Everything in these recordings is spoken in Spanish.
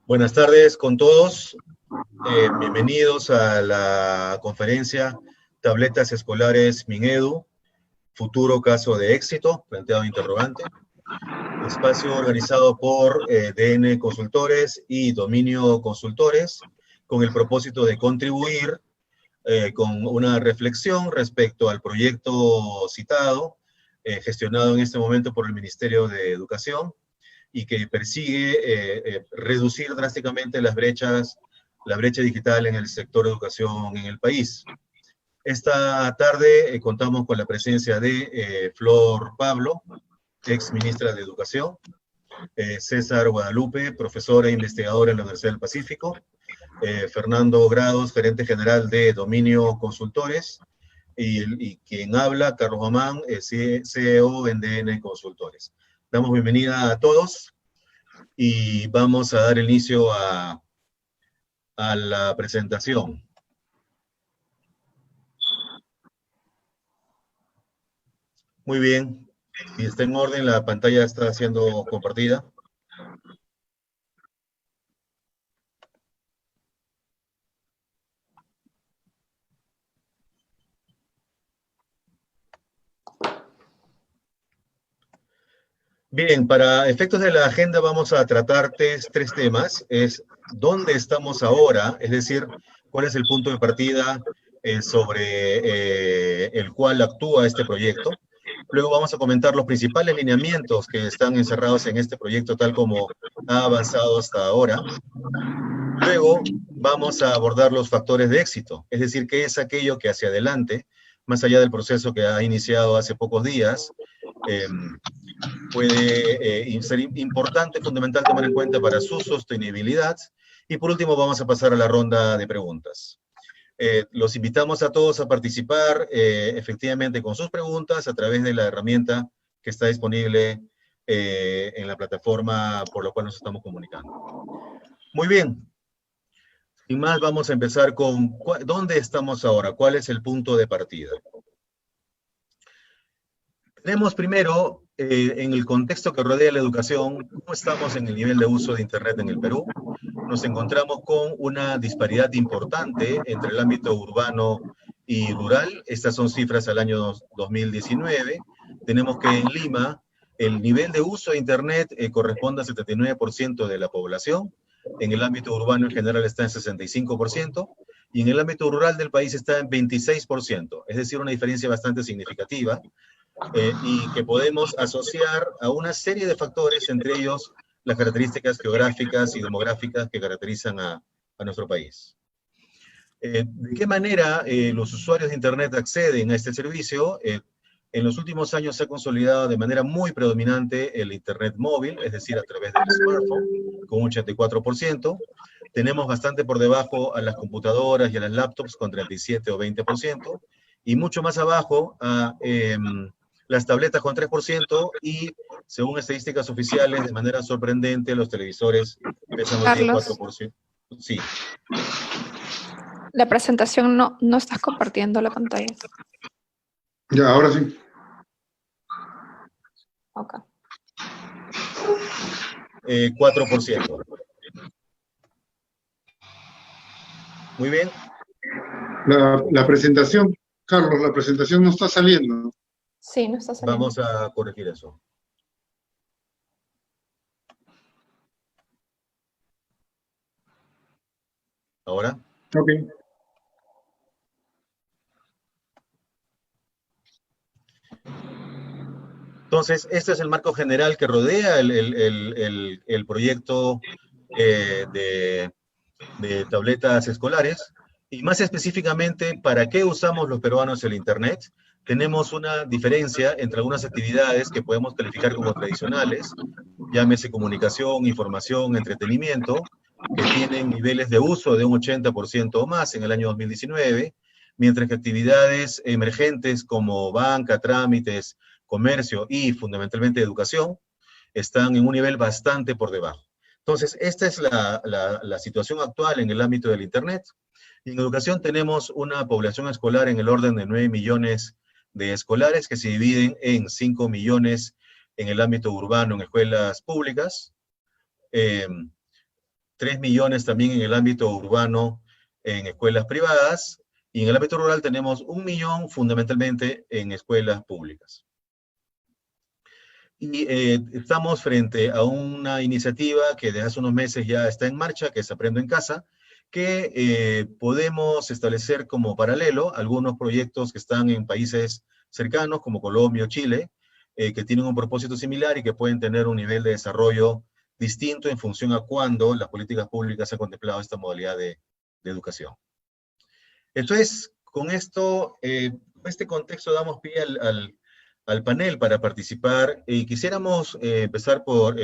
Buenas tardes con todos. Bienvenidos a la conferencia Tabletas Escolares Minedu, futuro caso de éxito, planteado interrogante. Espacio organizado por DN Consultores y Dominio Consultores, con el propósito de contribuir con una reflexión respecto al proyecto citado, gestionado en este momento por el Ministerio de Educación, y que persigue reducir drásticamente la brecha digital en el sector de educación en el país. Esta tarde contamos con la presencia de Flor Pablo, ex ministra de Educación, César Guadalupe, profesor e investigador en la Universidad del Pacífico, Fernando Grados, gerente general de Dominio Consultores, y quien habla, Carlos Mamán, CEO en DN Consultores. Damos bienvenida a todos y vamos a dar inicio a la presentación. Muy bien, si está en orden, la pantalla está siendo compartida. Bien, para efectos de la agenda vamos a tratar tres temas. Es dónde estamos ahora, es decir, cuál es el punto de partida sobre el cual actúa este proyecto. Luego vamos a comentar los principales lineamientos que están encerrados en este proyecto tal como ha avanzado hasta ahora. Luego vamos a abordar los factores de éxito, es decir, qué es aquello que hacia adelante, más allá del proceso que ha iniciado hace pocos días, puede ser importante, fundamental tomar en cuenta para su sostenibilidad. Y por último vamos a pasar a la ronda de preguntas. Los invitamos a todos a participar efectivamente con sus preguntas a través de la herramienta que está disponible en la plataforma por la cual nos estamos comunicando. Muy bien. Sin más, vamos a empezar con ¿dónde estamos ahora? ¿Cuál es el punto de partida? Tenemos primero, en el contexto que rodea la educación, cómo estamos en el nivel de uso de Internet en el Perú. Nos encontramos con una disparidad importante entre el ámbito urbano y rural. Estas son cifras al año 2019. Tenemos que en Lima el nivel de uso de Internet corresponde al 79% de la población. En el ámbito urbano en general está en 65%. Y en el ámbito rural del país está en 26%. Es decir, una diferencia bastante significativa. Y que podemos asociar a una serie de factores, entre ellos las características geográficas y demográficas que caracterizan a nuestro país. ¿De qué manera los usuarios de Internet acceden a este servicio? En los últimos años se ha consolidado de manera muy predominante el Internet móvil, es decir, a través del smartphone, con un 84%. Tenemos bastante por debajo a las computadoras y a las laptops, con 37 o 20%, y mucho más abajo a las tabletas con 3%, y según estadísticas oficiales, de manera sorprendente, los televisores pesan hoy día 4%. Sí. La presentación no estás compartiendo la pantalla. Ya, ahora sí. Ok. 4%. Muy bien. La presentación, Carlos, la presentación no está saliendo. Sí, no está saliendo. Vamos a corregir eso. ¿Ahora? Ok. Entonces, este es el marco general que rodea el proyecto de tabletas escolares, y más específicamente, ¿para qué usamos los peruanos el Internet? Tenemos una diferencia entre algunas actividades que podemos calificar como tradicionales, llámese comunicación, información, entretenimiento, que tienen niveles de uso de un 80% o más en el año 2019, mientras que actividades emergentes como banca, trámites, comercio y fundamentalmente educación están en un nivel bastante por debajo. Entonces, esta es la situación actual en el ámbito del Internet. Y en educación tenemos una población escolar en el orden de 9 millones de escolares que se dividen en 5 millones en el ámbito urbano en escuelas públicas, 3 3 millones también en el ámbito urbano en escuelas privadas, y en el ámbito rural tenemos 1 millón fundamentalmente en escuelas públicas. Y estamos frente a una iniciativa que desde hace unos meses ya está en marcha, que es Aprendo en Casa, que podemos establecer como paralelo algunos proyectos que están en países cercanos, como Colombia o Chile, que tienen un propósito similar y que pueden tener un nivel de desarrollo distinto en función a cuándo las políticas públicas han contemplado esta modalidad de educación. Entonces, con esto, con este contexto damos pie al panel para participar, y quisiéramos empezar por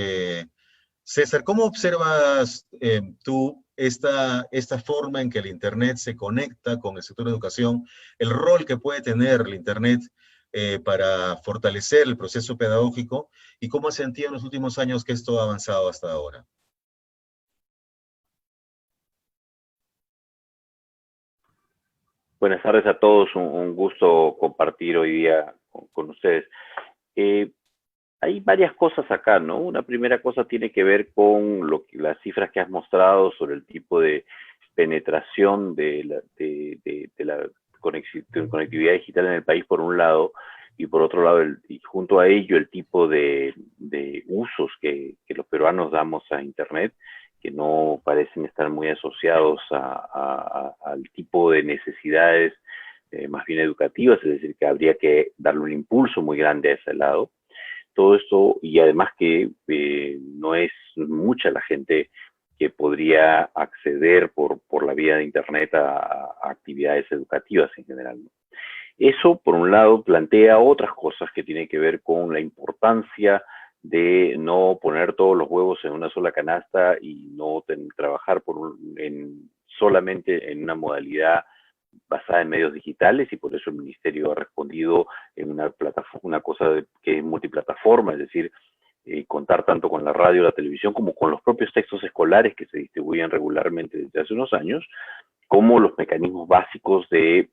César. ¿Cómo observas tú esta forma en que el Internet se conecta con el sector de educación, el rol que puede tener el Internet para fortalecer el proceso pedagógico, y cómo has sentido en los últimos años que esto ha avanzado hasta ahora? Buenas tardes a todos, un gusto compartir hoy día con ustedes. Hay varias cosas acá, ¿no? Una primera cosa tiene que ver con las cifras que has mostrado sobre el tipo de penetración de la conectividad digital en el país, por un lado, y por otro lado, y junto a ello, el tipo de usos que los peruanos damos a Internet, que no parecen estar muy asociados al tipo de necesidades más bien educativas, es decir, que habría que darle un impulso muy grande a ese lado. Todo esto, y además que no es mucha la gente que podría acceder por la vía de Internet a actividades educativas en general, ¿no? Eso, por un lado, plantea otras cosas que tienen que ver con la importancia de no poner todos los huevos en una sola canasta y no trabajar solamente en una modalidad basada en medios digitales, y por eso el Ministerio ha respondido en una cosa que es multiplataforma, es decir, contar tanto con la radio, la televisión, como con los propios textos escolares que se distribuyen regularmente desde hace unos años, como los mecanismos básicos de,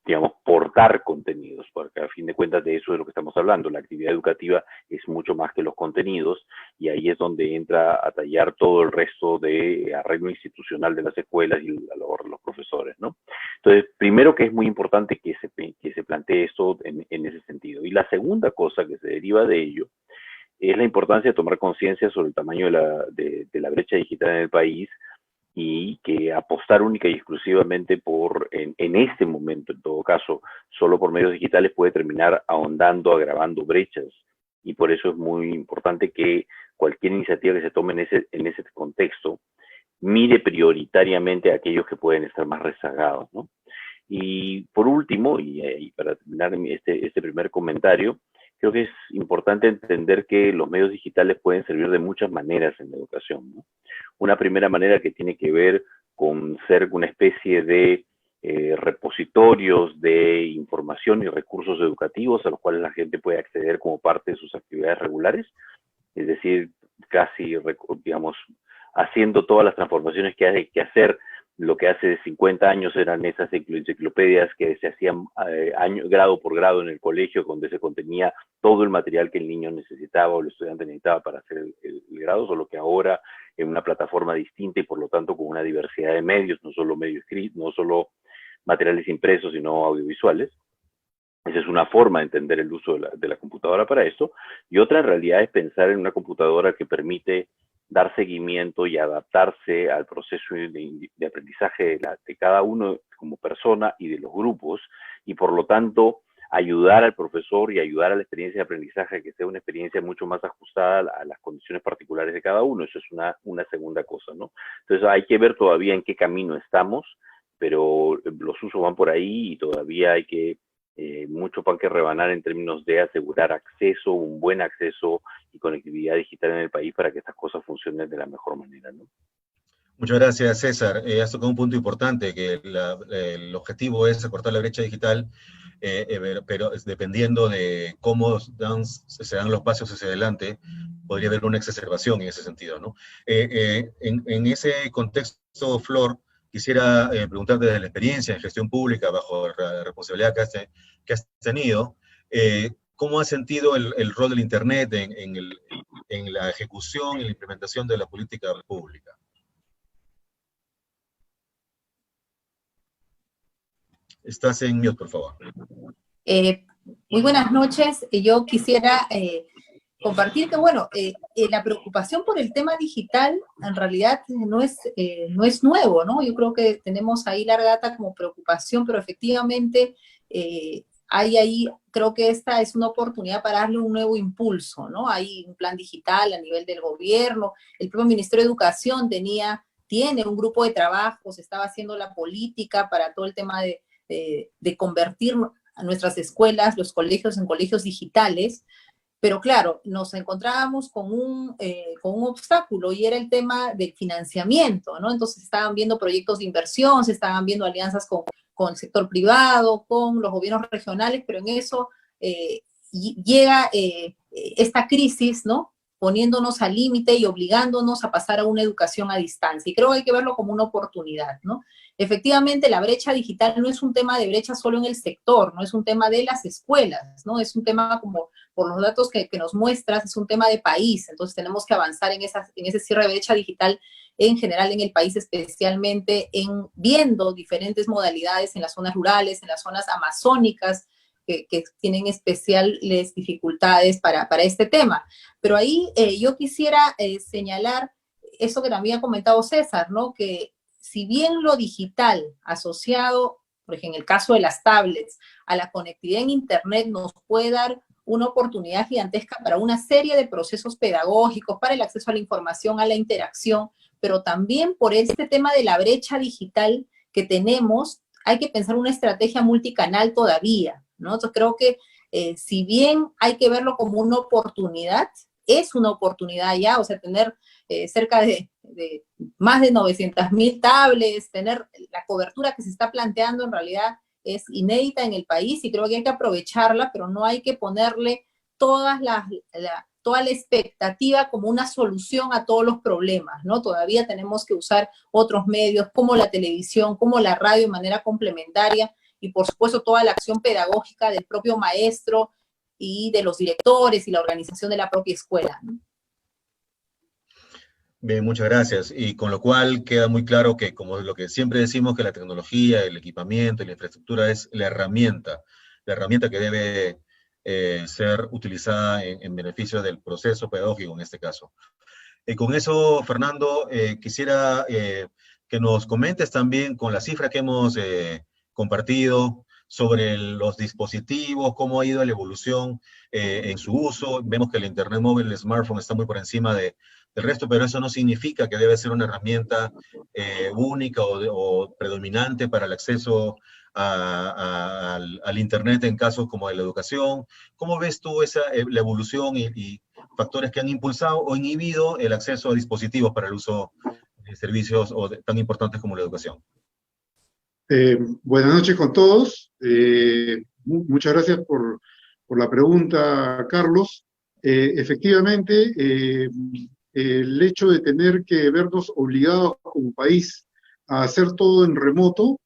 digamos, portar contenidos, porque a fin de cuentas de eso es de lo que estamos hablando. La actividad educativa es mucho más que los contenidos, y ahí es donde entra a tallar todo el resto de arreglo institucional de las escuelas y la labor de los profesores, ¿no? Entonces, primero que es muy importante que se plantee esto en ese sentido. Y la segunda cosa que se deriva de ello es la importancia de tomar conciencia sobre el tamaño de la brecha digital en el país, y que apostar única y exclusivamente en este momento, en todo caso, solo por medios digitales puede terminar ahondando, agravando brechas. Y por eso es muy importante que cualquier iniciativa que se tome en ese contexto mire prioritariamente a aquellos que pueden estar más rezagados, ¿no? Y por último, y para terminar este primer comentario, creo que es importante entender que los medios digitales pueden servir de muchas maneras en la educación, ¿no? Una primera manera que tiene que ver con ser una especie de repositorios de información y recursos educativos a los cuales la gente puede acceder como parte de sus actividades regulares, es decir, casi, digamos, haciendo todas las transformaciones que hay que hacer. Lo que hace 50 años eran esas enciclopedias que se hacían grado por grado en el colegio, donde se contenía todo el material que el niño necesitaba o el estudiante necesitaba para hacer el grado, solo que ahora en una plataforma distinta y por lo tanto con una diversidad de medios, no solo medios escritos, no solo materiales impresos, sino audiovisuales. Esa es una forma de entender el uso de la computadora para esto. Y otra en realidad es pensar en una computadora que permite dar seguimiento y adaptarse al proceso de aprendizaje de cada uno como persona y de los grupos, y por lo tanto ayudar al profesor y ayudar a la experiencia de aprendizaje a que sea una experiencia mucho más ajustada a las condiciones particulares de cada uno. Eso es una segunda cosa, ¿no? Entonces hay que ver todavía en qué camino estamos, pero los usos van por ahí y todavía hay que mucho pan que rebanar en términos de asegurar acceso, un buen acceso y conectividad digital en el país para que estas cosas funcionen de la mejor manera, ¿no? Muchas gracias, César. Has tocado un punto importante, que el objetivo es acortar la brecha digital, pero dependiendo de cómo se dan los pasos hacia adelante, podría haber una exacerbación en ese sentido, ¿no? En ese contexto, Flor, quisiera preguntarte desde la experiencia en gestión pública, bajo la responsabilidad que has tenido, ¿cómo has sentido el rol del Internet en la ejecución y la implementación de la política pública? Estás en mute, por favor. Muy buenas noches. Yo quisiera compartir que, bueno, la preocupación por el tema digital en realidad no es nuevo, ¿no? Yo creo que tenemos ahí larga data como preocupación, pero efectivamente hay ahí, creo que esta es una oportunidad para darle un nuevo impulso, ¿no? Hay un plan digital a nivel del gobierno, el propio Ministerio de Educación tiene un grupo de trabajo, se estaba haciendo la política para todo el tema de convertir a nuestras escuelas, los colegios en colegios digitales, pero claro, nos encontrábamos con un obstáculo y era el tema del financiamiento, ¿no? Entonces estaban viendo proyectos de inversión, se estaban viendo alianzas con el sector privado, con los gobiernos regionales, pero en eso llega esta crisis, ¿no? Poniéndonos al límite y obligándonos a pasar a una educación a distancia. Y creo que hay que verlo como una oportunidad, ¿no? Efectivamente, la brecha digital no es un tema de brecha solo en el sector, no es un tema de las escuelas, ¿no? Es un tema, como por los datos que nos muestras, es un tema de país. Entonces tenemos que avanzar en ese cierre de brecha digital en general en el país, especialmente en viendo diferentes modalidades en las zonas rurales, en las zonas amazónicas, que tienen especiales dificultades para este tema. Pero ahí yo quisiera señalar eso que también ha comentado César, ¿no? Que si bien lo digital asociado, por ejemplo, en el caso de las tablets, a la conectividad en Internet nos puede dar una oportunidad gigantesca para una serie de procesos pedagógicos, para el acceso a la información, a la interacción, pero también por este tema de la brecha digital que tenemos, hay que pensar una estrategia multicanal todavía, ¿no? Entonces creo que si bien hay que verlo como una oportunidad, es una oportunidad ya, o sea, tener cerca de más de 900.000 tablets, tener la cobertura que se está planteando en realidad es inédita en el país y creo que hay que aprovecharla, pero no hay que ponerle toda la expectativa como una solución a todos los problemas, ¿no? Todavía tenemos que usar otros medios como la televisión, como la radio de manera complementaria y por supuesto toda la acción pedagógica del propio maestro y de los directores y la organización de la propia escuela, ¿no? Bien, muchas gracias. Y con lo cual queda muy claro que, como lo que siempre decimos, que la tecnología, el equipamiento y la infraestructura es la herramienta que debe ser utilizada en beneficio del proceso pedagógico en este caso. Con eso, Fernando, quisiera que nos comentes también con la cifra que hemos compartido sobre los dispositivos, cómo ha ido la evolución en su uso. Vemos que el Internet móvil, el smartphone está muy por encima del resto, pero eso no significa que debe ser una herramienta única o predominante para el acceso al Internet en casos como de la educación. ¿Cómo ves tú la evolución y factores que han impulsado o inhibido el acceso a dispositivos para el uso de servicios tan importantes como la educación? Buenas noches con todos. Muchas gracias por la pregunta, Carlos. Efectivamente, el hecho de tener que vernos obligados como país a hacer todo en remoto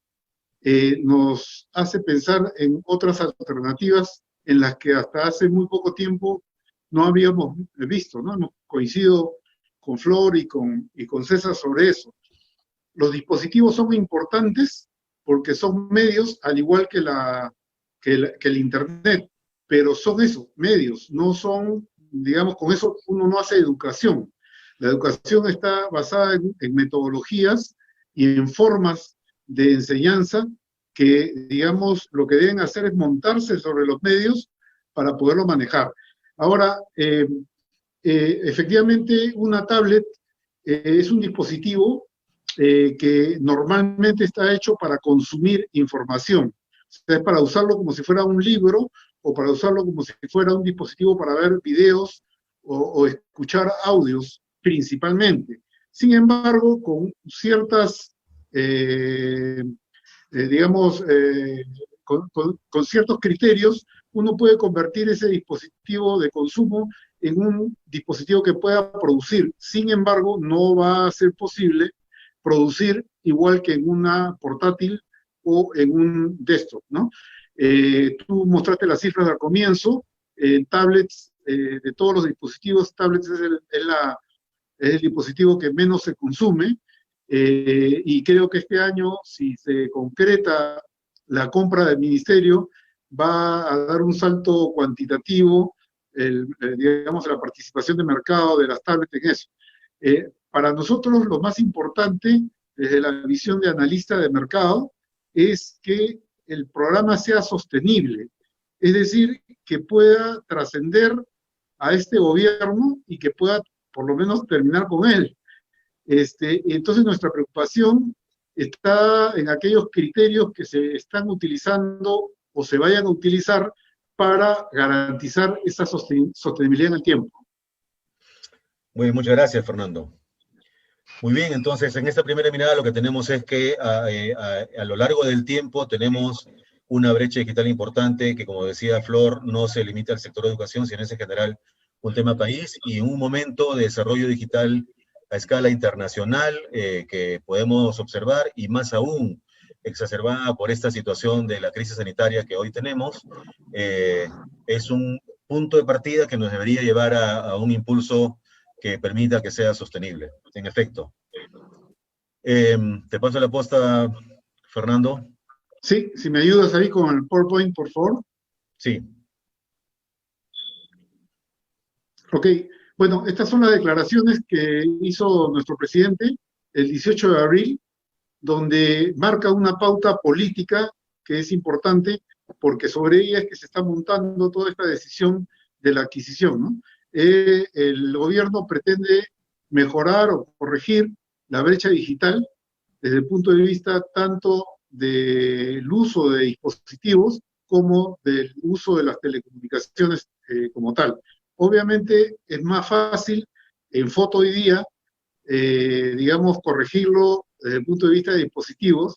nos hace pensar en otras alternativas en las que hasta hace muy poco tiempo no habíamos visto, ¿no? Hemos coincidido con Flor y con César sobre eso. Los dispositivos son importantes porque son medios, al igual que el Internet, pero son esos, medios, no son, digamos, con eso uno no hace educación. La educación está basada en metodologías y en formas de enseñanza que, digamos, lo que deben hacer es montarse sobre los medios para poderlo manejar. Ahora, efectivamente, una tablet es un dispositivo que normalmente está hecho para consumir información. O sea, es para usarlo como si fuera un libro o para usarlo como si fuera un dispositivo para ver videos o escuchar audios principalmente. Sin embargo, con ciertas, digamos, con ciertos criterios, uno puede convertir ese dispositivo de consumo en un dispositivo que pueda producir. Sin embargo, no va a ser posible producir igual que en una portátil o en un desktop, ¿no? Tú mostraste las cifras al comienzo, tablets, de todos los dispositivos, tablets es el dispositivo que menos se consume, y creo que este año, si se concreta la compra del ministerio va a dar un salto cuantitativo, digamos, la participación de mercado de las tablets en eso. Para nosotros lo más importante, desde la visión de analista de mercado, es que el programa sea sostenible, es decir, que pueda trascender a este gobierno y que pueda por lo menos terminar con él. Entonces nuestra preocupación está en aquellos criterios que se están utilizando o se vayan a utilizar para garantizar esa sostenibilidad en el tiempo. Muy bien, muchas gracias, Fernando. Muy bien, entonces en esta primera mirada lo que tenemos es que a lo largo del tiempo tenemos una brecha digital importante que, como decía Flor, no se limita al sector de educación, sino es en general un tema país y un momento de desarrollo digital a escala internacional que podemos observar y más aún exacerbada por esta situación de la crisis sanitaria que hoy tenemos, es un punto de partida que nos debería llevar a un impulso que permita que sea sostenible, en efecto. Te paso la posta, Fernando. Sí, si me ayudas ahí con el PowerPoint, por favor. Sí. Ok, bueno, estas son las declaraciones que hizo nuestro presidente el 18 de abril, donde marca una pauta política que es importante, porque sobre ella es que se está montando toda esta decisión de la adquisición, ¿no? El gobierno pretende mejorar o corregir la brecha digital desde el punto de vista tanto del uso de dispositivos como del uso de las telecomunicaciones como tal. Obviamente es más fácil en foto hoy día, digamos, corregirlo desde el punto de vista de dispositivos,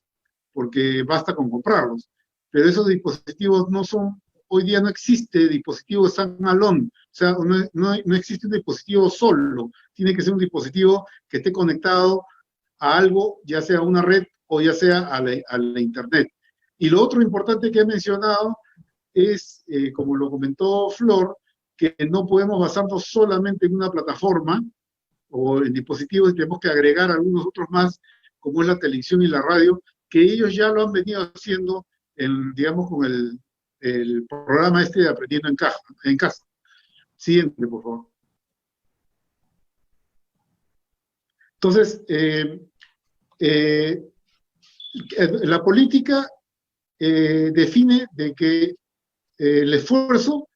porque basta con comprarlos. Pero esos dispositivos no son, hoy día no existe dispositivo standalone, o sea, no existe un dispositivo solo, tiene que ser un dispositivo que esté conectado a algo, ya sea a una red o ya sea a la internet. Y lo otro importante que he mencionado es, como lo comentó Flor, que no podemos basarnos solamente en una plataforma o en dispositivos, tenemos que agregar algunos otros más, como es la televisión y la radio, que ellos ya lo han venido haciendo, digamos, con el programa de Aprendiendo en Casa. Siguiente, por favor. Entonces, la política define de que el esfuerzo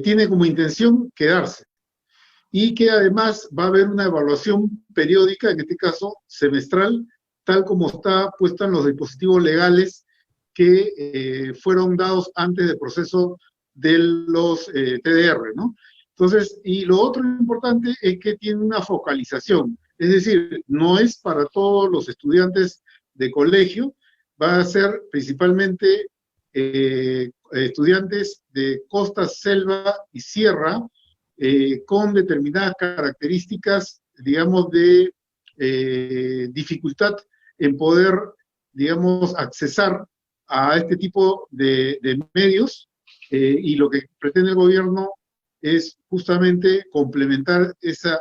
tiene como intención quedarse y que además va a haber una evaluación periódica, en este caso semestral, tal como está puesta en los dispositivos legales que fueron dados antes del proceso de los TDR, ¿no? Entonces, y lo otro importante es que tiene una focalización, es decir, no es para todos los estudiantes de colegio, va a ser principalmente estudiantes de costa, selva y sierra, con determinadas características, digamos, de dificultad en poder, digamos, accesar a este tipo de medios, y lo que pretende el gobierno es justamente complementar esa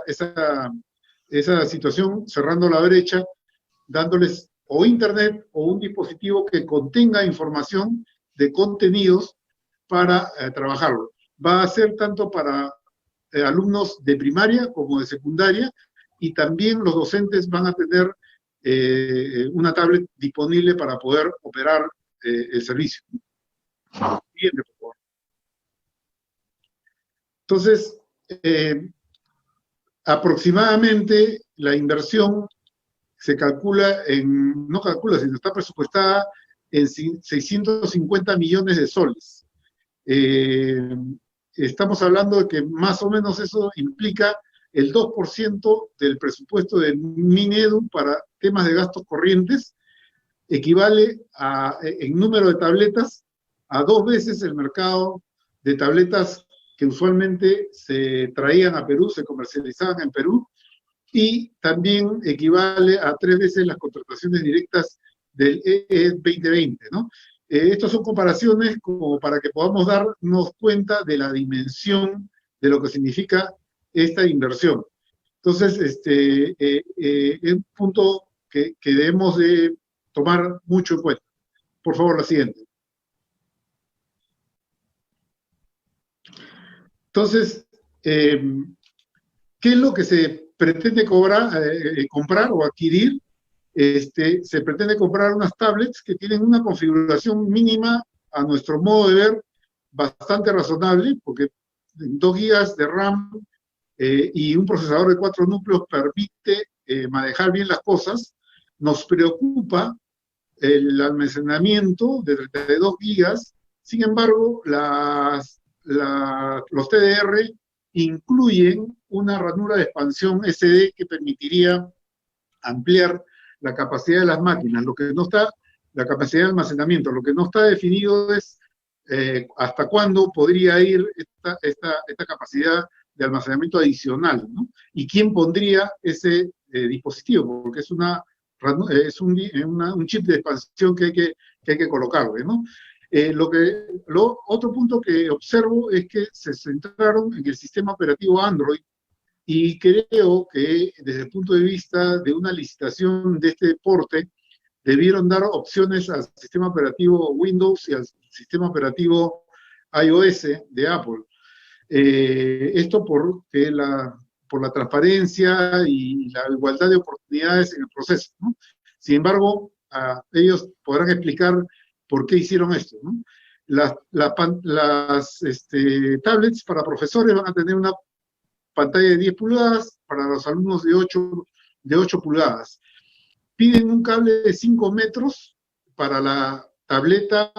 situación, cerrando la brecha, dándoles o internet o un dispositivo que contenga información de contenidos para trabajarlo. Va a ser tanto para alumnos de primaria como de secundaria, y también los docentes van a tener una tablet disponible para poder operar el servicio. Siguiente, por favor. Entonces, aproximadamente la inversión se calcula no calcula, sino está presupuestada en 650 millones de soles. Estamos hablando de que más o menos eso implica el 2% del presupuesto de Minedu para temas de gastos corrientes, equivale en número de tabletas a 2 veces el mercado de tabletas que usualmente se traían a Perú, se comercializaban en Perú, y también equivale a 3 veces las contrataciones directas del EE 2020, ¿no? Estas son comparaciones como para que podamos darnos cuenta de la dimensión de lo que significa esta inversión. Entonces, es un punto que debemos de tomar mucho en cuenta. por favor, la siguiente. Entonces, ¿qué es lo que se pretende comprar o adquirir? Se pretende comprar unas tablets que tienen una configuración mínima, a nuestro modo de ver, bastante razonable, porque 2 GB de RAM y un procesador de 4 núcleos permite manejar bien las cosas. Nos preocupa el almacenamiento de 32 GB, sin embargo, los TDR incluyen una ranura de expansión SD que permitiría ampliar la capacidad de las máquinas. La capacidad de almacenamiento, lo que no está definido es hasta cuándo podría ir esta capacidad de almacenamiento adicional, ¿no? Y quién pondría ese dispositivo, porque es un chip de expansión que hay que colocarle, ¿no? Otro punto que observo es que se centraron en el sistema operativo Android, y creo que desde el punto de vista de una licitación de este porte, debieron dar opciones al sistema operativo Windows y al sistema operativo iOS de Apple. Esto por la transparencia y la igualdad de oportunidades en el proceso, ¿no? Sin embargo, ellos podrán explicar por qué hicieron esto, ¿no? Las tablets para profesores van a tener una pantalla de 10 pulgadas, para los alumnos de 8 pulgadas. Piden un cable de 5 metros para la tableta,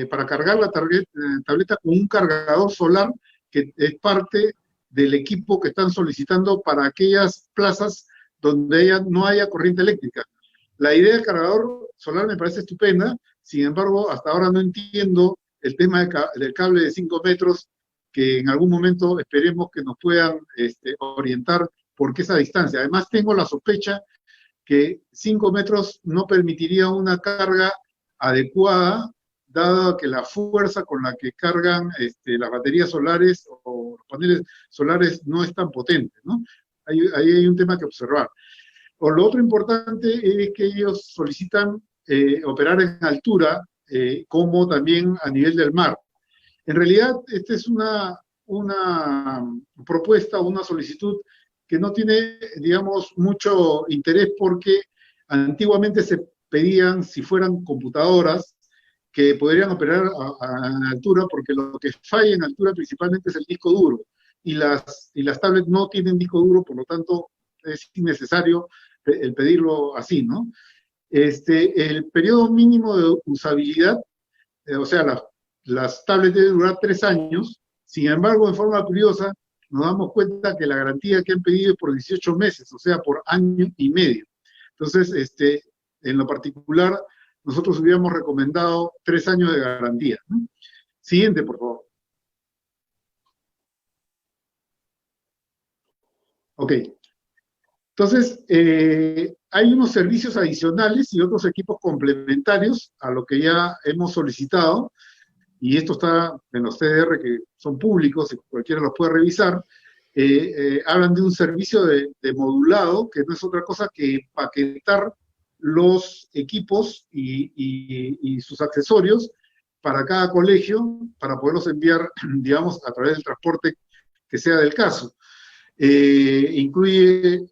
para cargar la tableta con un cargador solar, que es parte del equipo que están solicitando para aquellas plazas donde no haya corriente eléctrica. La idea del cargador solar me parece estupenda, sin embargo, hasta ahora no entiendo el tema del cable de 5 metros, que en algún momento esperemos que nos puedan orientar por qué esa distancia. Además, tengo la sospecha que 5 metros no permitiría una carga adecuada, dado que la fuerza con la que cargan las baterías solares o los paneles solares no es tan potente, ¿no? Ahí hay un tema que observar. Lo otro importante es que ellos solicitan operar en altura, como también a nivel del mar. En realidad, esta es una propuesta, una solicitud que no tiene, digamos, mucho interés, porque antiguamente se pedían, si fueran computadoras, que podrían operar a altura, porque lo que falla en altura principalmente es el disco duro, y las tablets no tienen disco duro, por lo tanto es innecesario el pedirlo así, ¿no? El periodo mínimo de usabilidad, o sea, las tablets deben durar 3 años, sin embargo, en forma curiosa, nos damos cuenta que la garantía que han pedido es por 18 meses, o sea, por 1 año y medio. Entonces, en lo particular, nosotros hubiéramos recomendado 3 años de garantía, ¿no? Siguiente, por favor. Ok. Entonces, hay unos servicios adicionales y otros equipos complementarios a lo que ya hemos solicitado, y esto está en los TDR que son públicos y cualquiera los puede revisar. Hablan de un servicio de modulado, que no es otra cosa que paquetar los equipos y sus accesorios para cada colegio, para poderlos enviar, digamos, a través del transporte que sea del caso. Incluye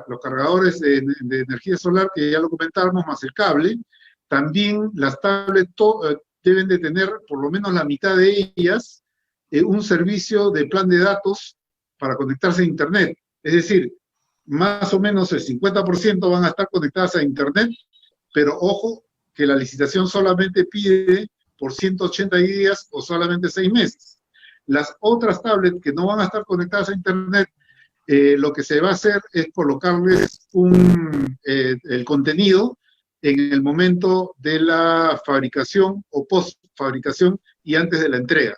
los cargadores de energía solar, que ya lo comentábamos, más el cable. También las tablets deben de tener, por lo menos la mitad de ellas, un servicio de plan de datos para conectarse a Internet. Es decir, más o menos el 50% van a estar conectadas a Internet, pero ojo que la licitación solamente pide por 180 días o solamente 6 meses. Las otras tablets que no van a estar conectadas a Internet, lo que se va a hacer es colocarles el contenido en el momento de la fabricación o post-fabricación y antes de la entrega.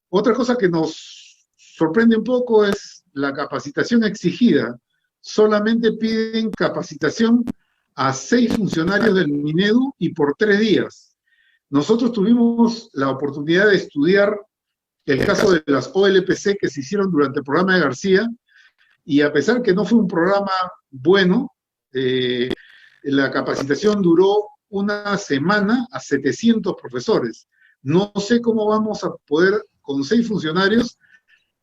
Otra cosa que nos sorprende un poco es la capacitación exigida. Solamente piden capacitación a 6 funcionarios del Minedu y por 3 días. Nosotros tuvimos la oportunidad de estudiar el caso de las OLPC que se hicieron durante el programa de García, y a pesar que no fue un programa bueno, la capacitación duró una semana a 700 profesores. No sé cómo vamos a poder, con 6 funcionarios,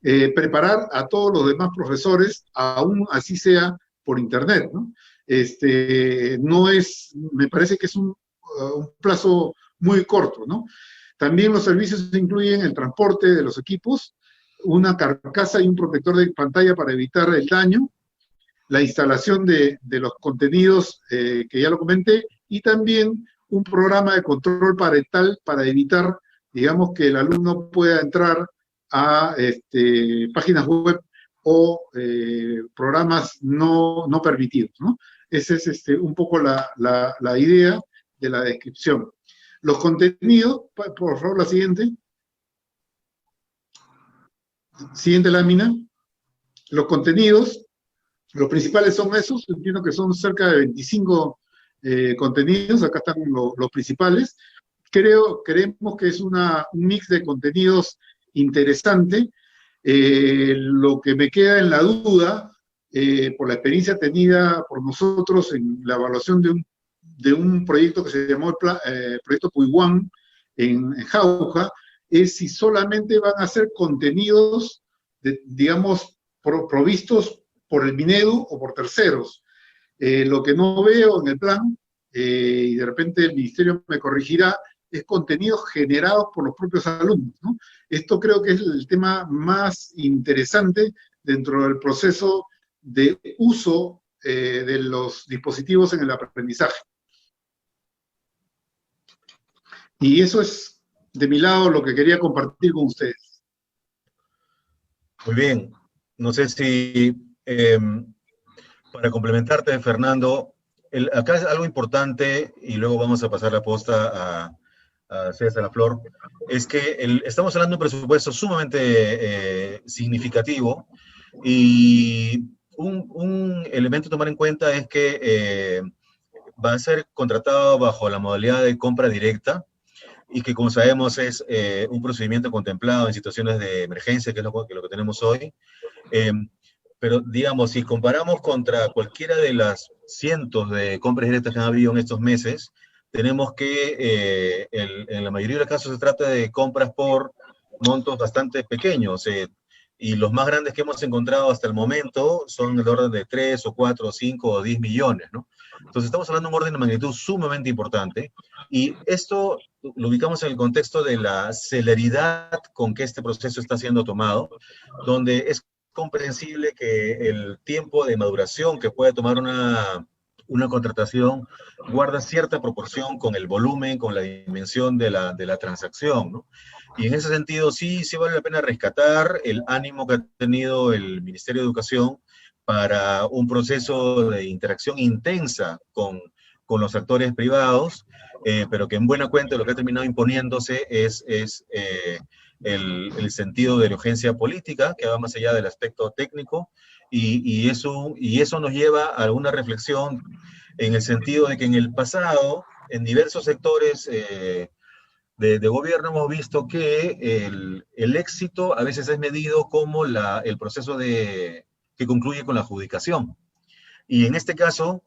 preparar a todos los demás profesores, aún así sea por internet, ¿no? Me parece que es un plazo muy corto, ¿no? También los servicios incluyen el transporte de los equipos, una carcasa y un protector de pantalla para evitar el daño, la instalación de los contenidos que ya lo comenté, y también un programa de control parental para evitar, digamos, que el alumno pueda entrar a páginas web o programas no permitidos, ¿no? Esa es un poco la idea de la descripción. Los contenidos, por favor, la siguiente. Siguiente lámina. Los contenidos, los principales son esos, entiendo que son cerca de 25 contenidos, acá están los principales. Creemos que es un mix de contenidos interesante. Lo que me queda en la duda, por la experiencia tenida por nosotros en la evaluación de un proyecto que se llamó Proyecto Puyhuan en Jauja, es si solamente van a ser contenidos, digamos, provistos por el Minedu o por terceros. Lo que no veo en el plan, y de repente el Ministerio me corregirá, es contenidos generados por los propios alumnos, ¿no? Esto creo que es el tema más interesante dentro del proceso de uso de los dispositivos en el aprendizaje. Y eso es, de mi lado, lo que quería compartir con ustedes. Muy bien. No sé si, para complementarte, Fernando, acá es algo importante, y luego vamos a pasar la posta a César, a Flor, es que estamos hablando de un presupuesto sumamente significativo, y un elemento a tomar en cuenta es que va a ser contratado bajo la modalidad de compra directa, y que, como sabemos, es un procedimiento contemplado en situaciones de emergencia, que es lo que tenemos hoy. Pero, digamos, si comparamos contra cualquiera de las cientos de compras directas que han habido en estos meses, tenemos que en la mayoría de los casos se trata de compras por montos bastante pequeños, y los más grandes que hemos encontrado hasta el momento son del orden de 3 o 4 o 5 o 10 millones, ¿no? Entonces estamos hablando de un orden de magnitud sumamente importante, y esto lo ubicamos en el contexto de la celeridad con que este proceso está siendo tomado, donde es comprensible que el tiempo de maduración que puede tomar una contratación guarda cierta proporción con el volumen, con la dimensión de la transacción, ¿no? Y en ese sentido sí vale la pena rescatar el ánimo que ha tenido el Ministerio de Educación para un proceso de interacción intensa con los actores privados, pero que en buena cuenta lo que ha terminado imponiéndose es el sentido de la urgencia política, que va más allá del aspecto técnico, y eso nos lleva a una reflexión en el sentido de que en el pasado, en diversos sectores de gobierno, hemos visto que el éxito a veces es medido como el proceso que concluye con la adjudicación. Y en este caso,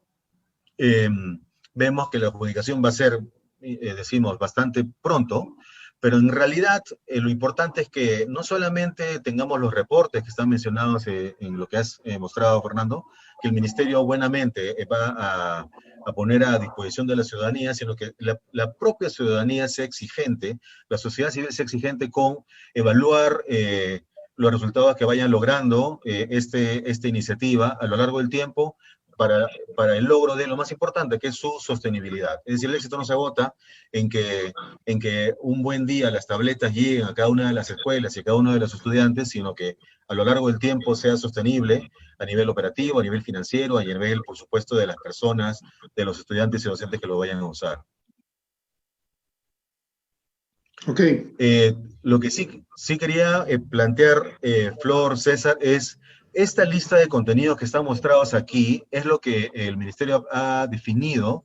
vemos que la adjudicación va a ser, decimos, bastante pronto, pero en realidad lo importante es que no solamente tengamos los reportes que están mencionados en lo que has mostrado, Fernando, que el Ministerio buenamente va a poner a disposición de la ciudadanía, sino que la propia ciudadanía sea exigente, la sociedad civil sea exigente con evaluar los resultados que vayan logrando esta iniciativa a lo largo del tiempo, para el logro de lo más importante, que es su sostenibilidad. Es decir, el éxito no se agota en que un buen día las tabletas lleguen a cada una de las escuelas y a cada uno de los estudiantes, sino que a lo largo del tiempo sea sostenible a nivel operativo, a nivel financiero, a nivel, por supuesto, de las personas, de los estudiantes y docentes que lo vayan a usar. Ok. Lo que sí quería plantear, Flor, César, es esta lista de contenidos que están mostrados aquí, es lo que el Ministerio ha definido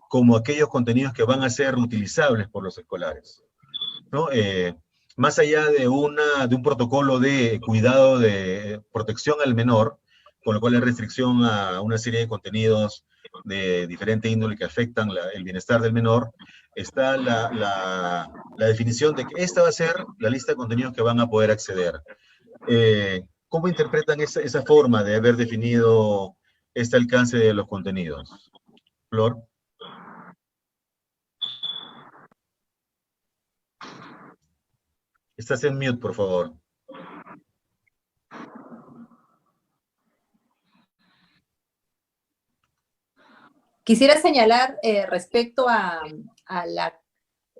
como aquellos contenidos que van a ser reutilizables por los escolares, ¿no? Más allá de un protocolo de cuidado de protección al menor, con lo cual hay restricción a una serie de contenidos de diferente índole que afectan el bienestar del menor, está la definición de que esta va a ser la lista de contenidos que van a poder acceder. ¿Cómo interpretan esa forma de haber definido este alcance de los contenidos? Flor. Estás en mute, por favor. Quisiera señalar respecto a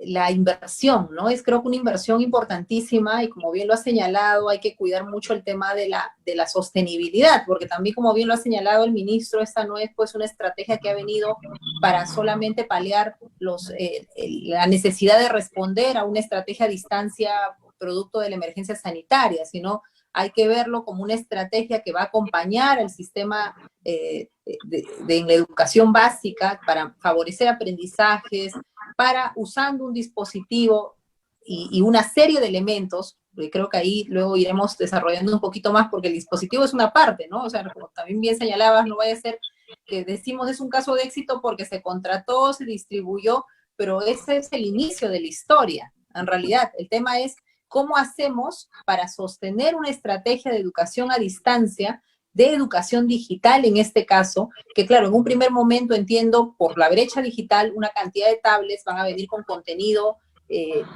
la inversión, ¿no? Es creo que una inversión importantísima y como bien lo ha señalado, hay que cuidar mucho el tema de la sostenibilidad, porque también como bien lo ha señalado el ministro, esta no es pues una estrategia que ha venido para solamente paliar la necesidad de responder a una estrategia a distancia producto de la emergencia sanitaria, sino hay que verlo como una estrategia que va a acompañar al sistema en la educación básica para favorecer aprendizajes, para usando un dispositivo y una serie de elementos, porque creo que ahí luego iremos desarrollando un poquito más, porque el dispositivo es una parte, ¿no? O sea, como también bien señalabas, no vaya a ser que decimos es un caso de éxito porque se contrató, se distribuyó, pero ese es el inicio de la historia. En realidad, el tema es cómo hacemos para sostener una estrategia de educación a distancia, de educación digital en este caso, que claro, en un primer momento entiendo por la brecha digital, una cantidad de tablets van a venir con contenido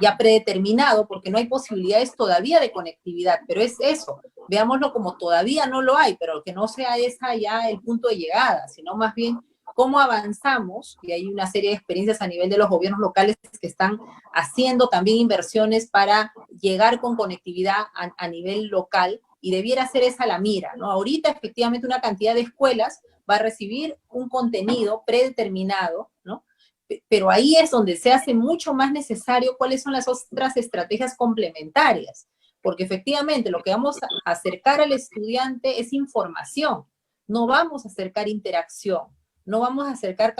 ya predeterminado, porque no hay posibilidades todavía de conectividad, pero es eso, veámoslo como todavía no lo hay, pero que no sea esa ya el punto de llegada, sino más bien cómo avanzamos, y hay una serie de experiencias a nivel de los gobiernos locales que están haciendo también inversiones para llegar con conectividad a nivel local, y debiera ser esa la mira, ¿no? Ahorita efectivamente una cantidad de escuelas va a recibir un contenido predeterminado, ¿no? Pero ahí es donde se hace mucho más necesario cuáles son las otras estrategias complementarias, porque efectivamente lo que vamos a acercar al estudiante es información, no vamos a acercar interacción, no vamos a acercar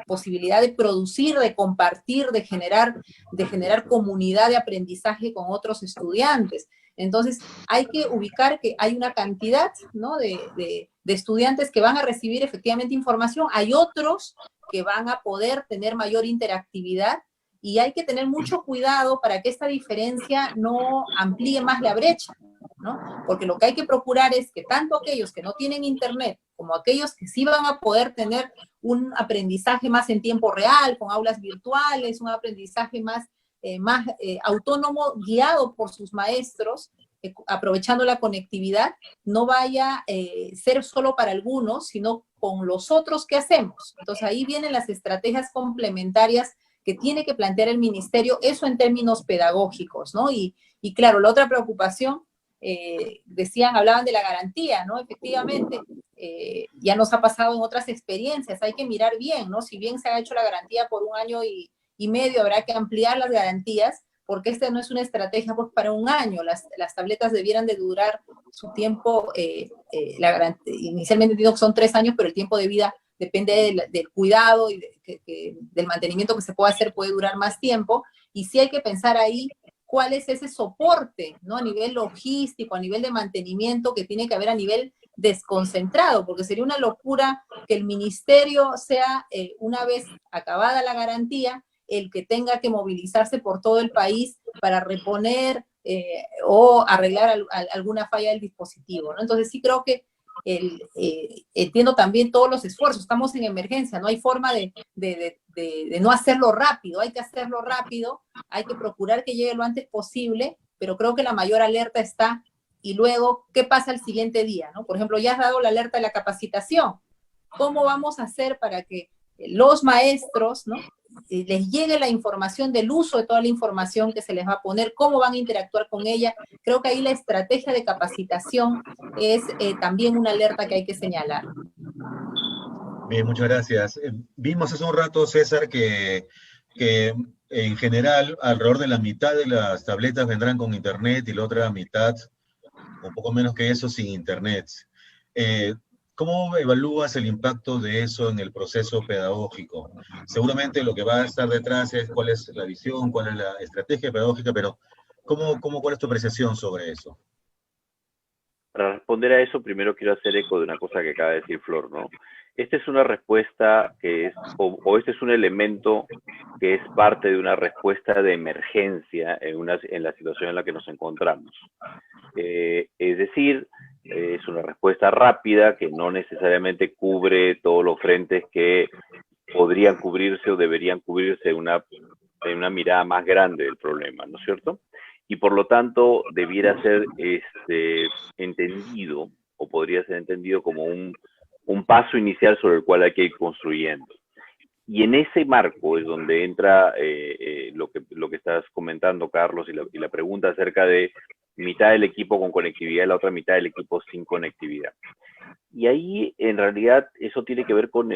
posibilidad de producir, de compartir, de generar comunidad de aprendizaje con otros estudiantes. Entonces, hay que ubicar que hay una cantidad, ¿no?, de estudiantes que van a recibir efectivamente información, hay otros que van a poder tener mayor interactividad y hay que tener mucho cuidado para que esta diferencia no amplíe más la brecha, ¿no? Porque lo que hay que procurar es que tanto aquellos que no tienen internet como aquellos que sí van a poder tener un aprendizaje más en tiempo real, con aulas virtuales, un aprendizaje más autónomo, guiado por sus maestros, aprovechando la conectividad, no vaya a ser solo para algunos, sino con los otros que hacemos. Entonces ahí vienen las estrategias complementarias que tiene que plantear el ministerio, eso en términos pedagógicos, ¿no? Y claro, la otra preocupación, hablaban de la garantía, ¿no? Efectivamente, ya nos ha pasado en otras experiencias, hay que mirar bien, ¿no? Si bien se ha hecho la garantía por 1 año y medio, habrá que ampliar las garantías, porque esta no es una estrategia pues para 1 año, las tabletas debieran de durar su tiempo, inicialmente digo que son 3 años, pero el tiempo de vida depende del cuidado y del mantenimiento que se pueda hacer, puede durar más tiempo, y sí hay que pensar ahí cuál es ese soporte, ¿no?, a nivel logístico, a nivel de mantenimiento que tiene que haber a nivel desconcentrado, porque sería una locura que el ministerio sea, una vez acabada la garantía, el que tenga que movilizarse por todo el país para reponer o arreglar alguna falla del dispositivo, ¿no? Entonces sí creo que entiendo también todos los esfuerzos, estamos en emergencia, no hay forma de no hacerlo rápido, hay que hacerlo rápido, hay que procurar que llegue lo antes posible, pero creo que la mayor alerta está, y luego, ¿qué pasa el siguiente día, ¿no? Por ejemplo, ya has dado la alerta de la capacitación, ¿cómo vamos a hacer para que los maestros, ¿no?, les llegue la información del uso de toda la información que se les va a poner, cómo van a interactuar con ella? Creo que ahí la estrategia de capacitación es también una alerta que hay que señalar. Bien, muchas gracias. Vimos hace un rato, César, que en general alrededor de la mitad de las tabletas vendrán con internet y la otra mitad, un poco menos que eso, sin internet. ¿Cómo evalúas el impacto de eso en el proceso pedagógico? Seguramente lo que va a estar detrás es cuál es la visión, cuál es la estrategia pedagógica, pero ¿cuál es tu apreciación sobre eso? para responder a eso, primero quiero hacer eco de una cosa que acaba de decir Flor, ¿no? Esta es una respuesta que es, o este es un elemento que es parte de una respuesta de emergencia en la situación en la que nos encontramos. Es decir, es una respuesta rápida que no necesariamente cubre todos los frentes que podrían cubrirse o deberían cubrirse en una mirada más grande del problema, ¿no es cierto? Y por lo tanto debiera ser entendido, o podría ser entendido como un paso inicial sobre el cual hay que ir construyendo. Y en ese marco es donde entra lo que estás comentando, Carlos, y la pregunta acerca de mitad del equipo con conectividad y la otra mitad del equipo sin conectividad. Y ahí, en realidad, eso tiene que ver con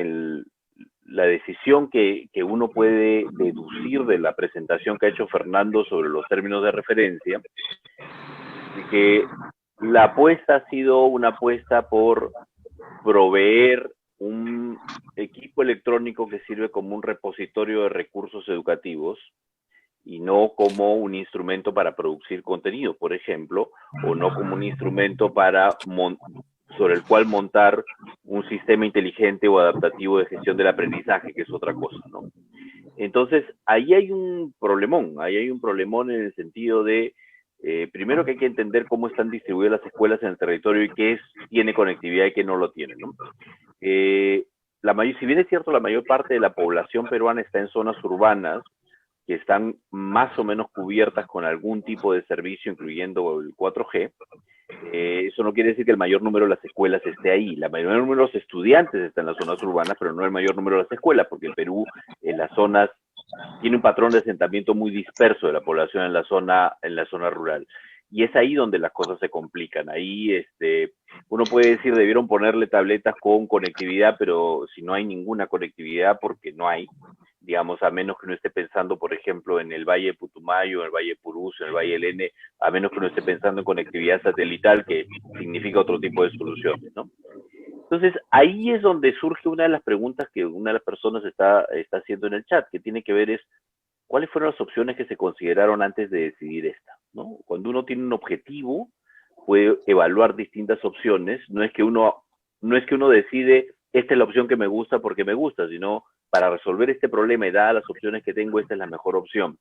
la decisión que uno puede deducir de la presentación que ha hecho Fernando sobre los términos de referencia, de que la apuesta ha sido una apuesta por proveer un equipo electrónico que sirve como un repositorio de recursos educativos y no como un instrumento para producir contenido, por ejemplo, o no como un instrumento sobre el cual montar un sistema inteligente o adaptativo de gestión del aprendizaje, que es otra cosa, ¿no? Entonces, ahí hay un problemón en el sentido de, primero que hay que entender cómo están distribuidas las escuelas en el territorio y qué tiene conectividad y qué no lo tiene, ¿no? Si bien es cierto, la mayor parte de la población peruana está en zonas urbanas, que están más o menos cubiertas con algún tipo de servicio, incluyendo el 4G, eso no quiere decir que el mayor número de las escuelas esté ahí. El mayor número de los estudiantes está en las zonas urbanas, pero no el mayor número de las escuelas, porque el Perú en las zonas tiene un patrón de asentamiento muy disperso de la población en la zona rural. Y es ahí donde las cosas se complican. Ahí uno puede decir, debieron ponerle tabletas con conectividad, pero si no hay ninguna conectividad, porque no hay, digamos, a menos que uno esté pensando, por ejemplo, en el Valle de Putumayo, en el Valle de Purús, en el Valle del N, a menos que uno esté pensando en conectividad satelital, que significa otro tipo de soluciones, ¿no? Entonces, ahí es donde surge una de las preguntas que una de las personas está haciendo en el chat, que tiene que ver ¿cuáles fueron las opciones que se consideraron antes de decidir esta? ¿No? Cuando uno tiene un objetivo, puede evaluar distintas opciones. No es que uno decide, esta es la opción que me gusta porque me gusta, sino para resolver este problema y dadas las opciones que tengo, esta es la mejor opción.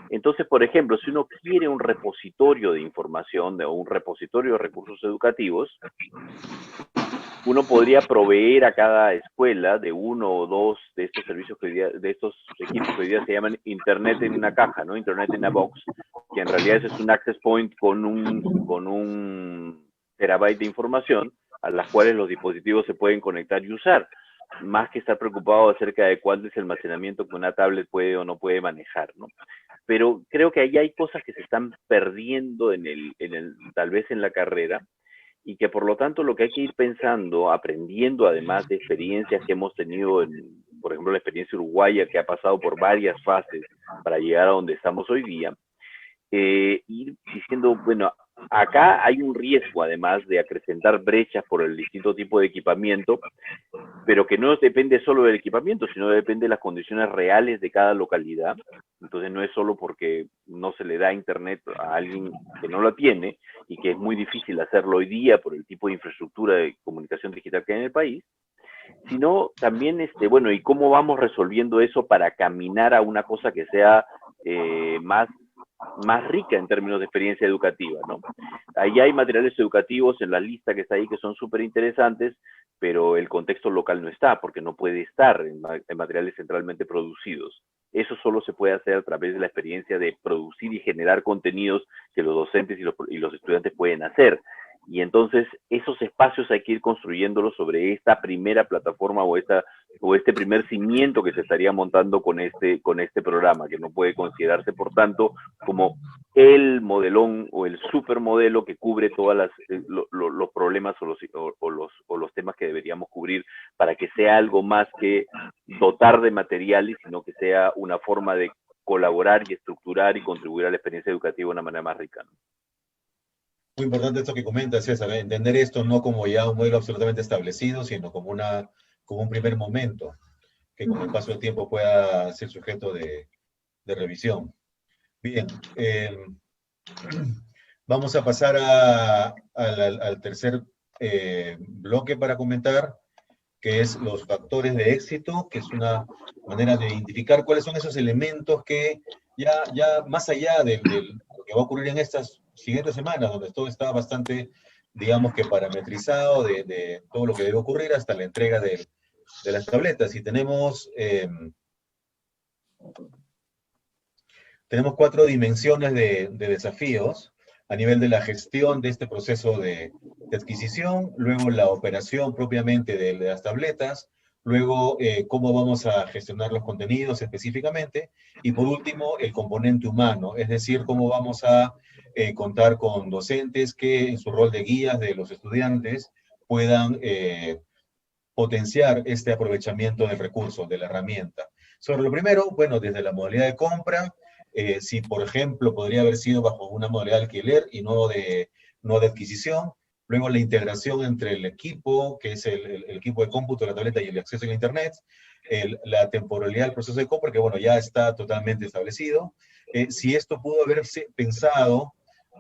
Entonces, por ejemplo, si uno quiere un repositorio de información o un repositorio de recursos educativos, uno podría proveer a cada escuela de uno o dos de estos servicios de estos equipos que hoy día se llaman Internet en una caja, ¿no? Internet in a box, que en realidad ese es un access point con un terabyte de información a las cuales los dispositivos se pueden conectar y usar, más que estar preocupado acerca de cuál es el almacenamiento que una tablet puede o no puede manejar, ¿no? Pero creo que ahí hay cosas que se están perdiendo tal vez en la carrera, y que por lo tanto lo que hay que ir pensando, aprendiendo además de experiencias que hemos tenido, por ejemplo, la experiencia uruguaya que ha pasado por varias fases para llegar a donde estamos hoy día, ir diciendo, bueno, acá hay un riesgo además de acrecentar brechas por el distinto tipo de equipamiento, pero que no depende solo del equipamiento, sino depende de las condiciones reales de cada localidad. Entonces no es solo porque no se le da internet a alguien que no lo tiene y que es muy difícil hacerlo hoy día por el tipo de infraestructura de comunicación digital que hay en el país, sino también, bueno, y cómo vamos resolviendo eso para caminar a una cosa que sea más rica en términos de experiencia educativa, ¿no? Ahí hay materiales educativos en la lista que está ahí que son súper interesantes, pero el contexto local no está, porque no puede estar en materiales centralmente producidos. Eso solo se puede hacer a través de la experiencia de producir y generar contenidos que los docentes y los estudiantes pueden hacer. Y entonces esos espacios hay que ir construyéndolos sobre esta primera plataforma o este primer cimiento que se estaría montando con este programa, que no puede considerarse, por tanto, como el modelón o el supermodelo que cubre todos los problemas o los temas que deberíamos cubrir para que sea algo más que dotar de materiales, sino que sea una forma de colaborar y estructurar y contribuir a la experiencia educativa de una manera más rica, ¿no? Muy importante esto que comentas, César, entender esto no como ya un modelo absolutamente establecido, sino como un primer momento, que con el paso del tiempo pueda ser sujeto de revisión. Bien, Vamos a pasar al tercer bloque para comentar, que es los factores de éxito, que es una manera de identificar cuáles son esos elementos que ya más allá de lo que va a ocurrir en estas siguientes semanas, donde todo está bastante, digamos que parametrizado de todo lo que debe ocurrir hasta la entrega de las tabletas. Y tenemos 4 dimensiones de desafíos a nivel de la gestión de este proceso de adquisición, luego la operación propiamente de las tabletas, luego cómo vamos a gestionar los contenidos específicamente, y por último el componente humano, es decir, cómo vamos a contar con docentes que en su rol de guías de los estudiantes puedan potenciar este aprovechamiento del recurso, de la herramienta. Sobre lo primero, bueno, desde la modalidad de compra, si por ejemplo podría haber sido bajo una modalidad de alquiler y no de adquisición. Luego la integración entre el equipo, que es el equipo de cómputo, la tableta y el acceso a internet. La temporalidad del proceso de compra, que bueno, ya está totalmente establecido. Si esto pudo haberse pensado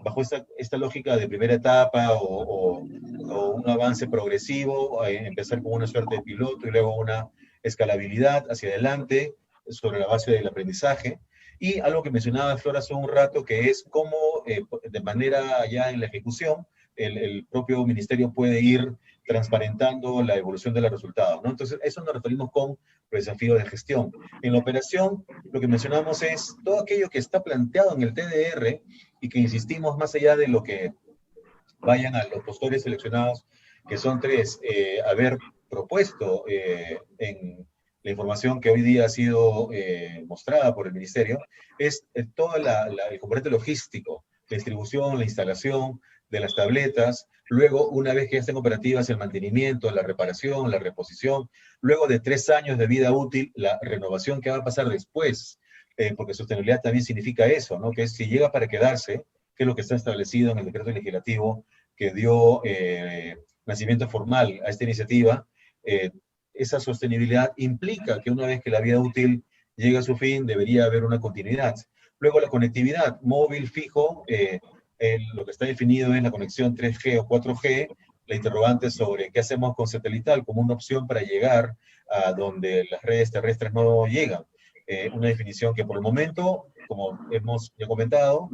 bajo esta lógica de primera etapa o un avance progresivo, empezar con una suerte de piloto y luego una escalabilidad hacia adelante sobre la base del aprendizaje. Y algo que mencionaba Flor hace un rato, que es cómo de manera ya en la ejecución, el propio ministerio puede ir transparentando la evolución de los resultados, ¿no? Entonces, eso nos referimos con desafío de gestión. En la operación, lo que mencionamos es todo aquello que está planteado en el TDR y que insistimos más allá de lo que vayan a los postores seleccionados, que son 3, haber propuesto en la información que hoy día ha sido mostrada por el ministerio, es todo el componente logístico, la distribución, la instalación de las tabletas, luego una vez que ya estén operativas el mantenimiento, la reparación, la reposición, luego de 3 años de vida útil, la renovación que va a pasar después, porque sostenibilidad también significa eso, ¿no? Que si llega para quedarse, que es lo que está establecido en el decreto legislativo que dio nacimiento formal a esta iniciativa, esa sostenibilidad implica que una vez que la vida útil llega a su fin, debería haber una continuidad. Luego la conectividad, móvil, fijo, lo que está definido es la conexión 3G o 4G, la interrogante sobre qué hacemos con satelital como una opción para llegar a donde las redes terrestres no llegan. Una definición que por el momento, como hemos ya comentado,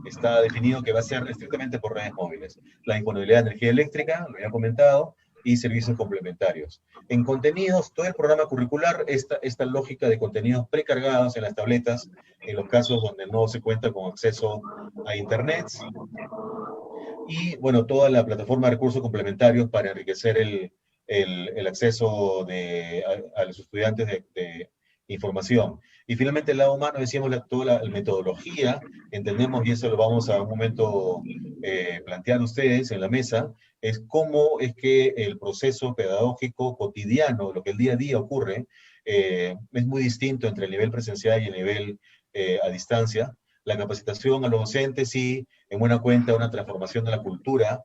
está definido que va a ser estrictamente por redes móviles. La disponibilidad de energía eléctrica, lo ya comentado, y servicios complementarios. En contenidos, todo el programa curricular, esta lógica de contenidos precargados en las tabletas, en los casos donde no se cuenta con acceso a internet, y bueno, toda la plataforma de recursos complementarios para enriquecer el acceso a los estudiantes de información. Y finalmente el lado humano, decíamos toda la metodología, entendemos, y eso lo vamos a un momento plantear ustedes en la mesa, es cómo es que el proceso pedagógico cotidiano, lo que el día a día ocurre, es muy distinto entre el nivel presencial y el nivel a distancia. La capacitación a los docentes y, en buena cuenta, una transformación de la cultura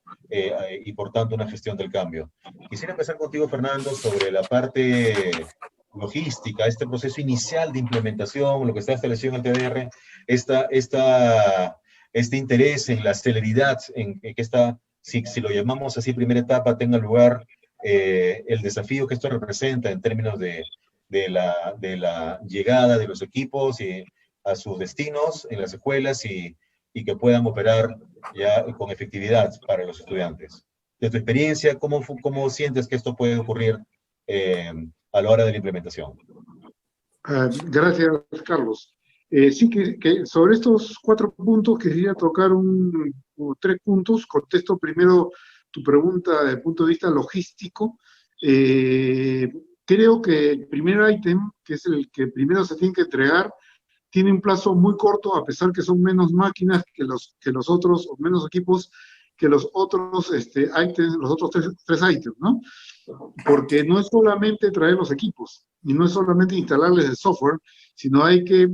y, por tanto, una gestión del cambio. Quisiera empezar contigo, Fernando, sobre la parte logística, este proceso inicial de implementación, lo que está establecido en el TDR, este interés en la celeridad, en que si lo llamamos así, primera etapa, tenga lugar, el desafío que esto representa en términos de la llegada de los equipos a sus destinos en las escuelas y que puedan operar ya con efectividad para los estudiantes. De tu experiencia, ¿cómo sientes que esto puede ocurrir a la hora de la implementación? Gracias, Carlos. Sí, que sobre estos 4 puntos quería tocar 3 puntos. Contesto primero tu pregunta desde el punto de vista logístico. Creo que el primer ítem, que es el que primero se tiene que entregar, tiene un plazo muy corto, a pesar que son menos máquinas que los otros, o menos equipos que los otros ítems, los otros tres ítems, ¿no? Porque no es solamente traer los equipos, y no es solamente instalarles el software, sino hay que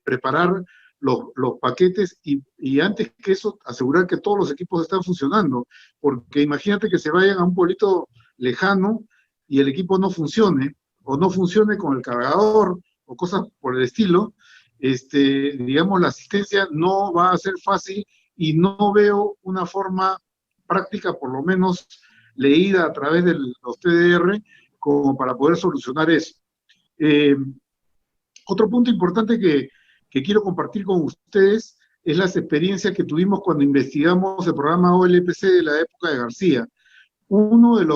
preparar los paquetes y antes que eso asegurar que todos los equipos están funcionando, porque imagínate que se vayan a un pueblito lejano y el equipo no funcione, o no funcione con el cargador, o cosas por el estilo, digamos, la asistencia no va a ser fácil y no veo una forma práctica, por lo menos leída a través de los TDR, como para poder solucionar eso. Otro punto importante que quiero compartir con ustedes es las experiencias que tuvimos cuando investigamos el programa OLPC de la época de García. Uno de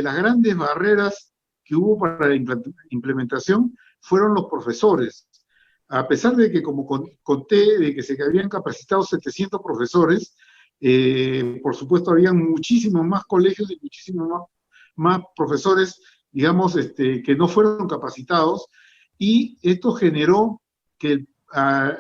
las grandes barreras que hubo para la implementación fueron los profesores. A pesar de que, como conté, de que se habían capacitado 700 profesores, por supuesto habían muchísimos más colegios y muchísimos más profesores, digamos, que no fueron capacitados, y esto generó que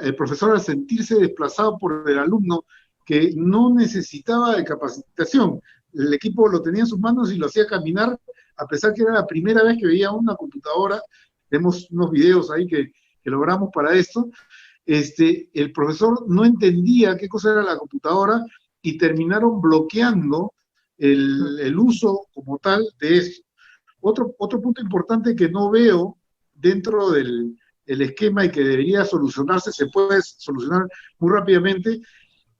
el profesor, al sentirse desplazado por el alumno que no necesitaba de capacitación, el equipo lo tenía en sus manos y lo hacía caminar, a pesar que era la primera vez que veía una computadora. Tenemos unos videos ahí que logramos para esto. El profesor no entendía qué cosa era la computadora y terminaron bloqueando el uso como tal de eso. Otro punto importante que no veo dentro del esquema y que debería solucionarse, se puede solucionar muy rápidamente,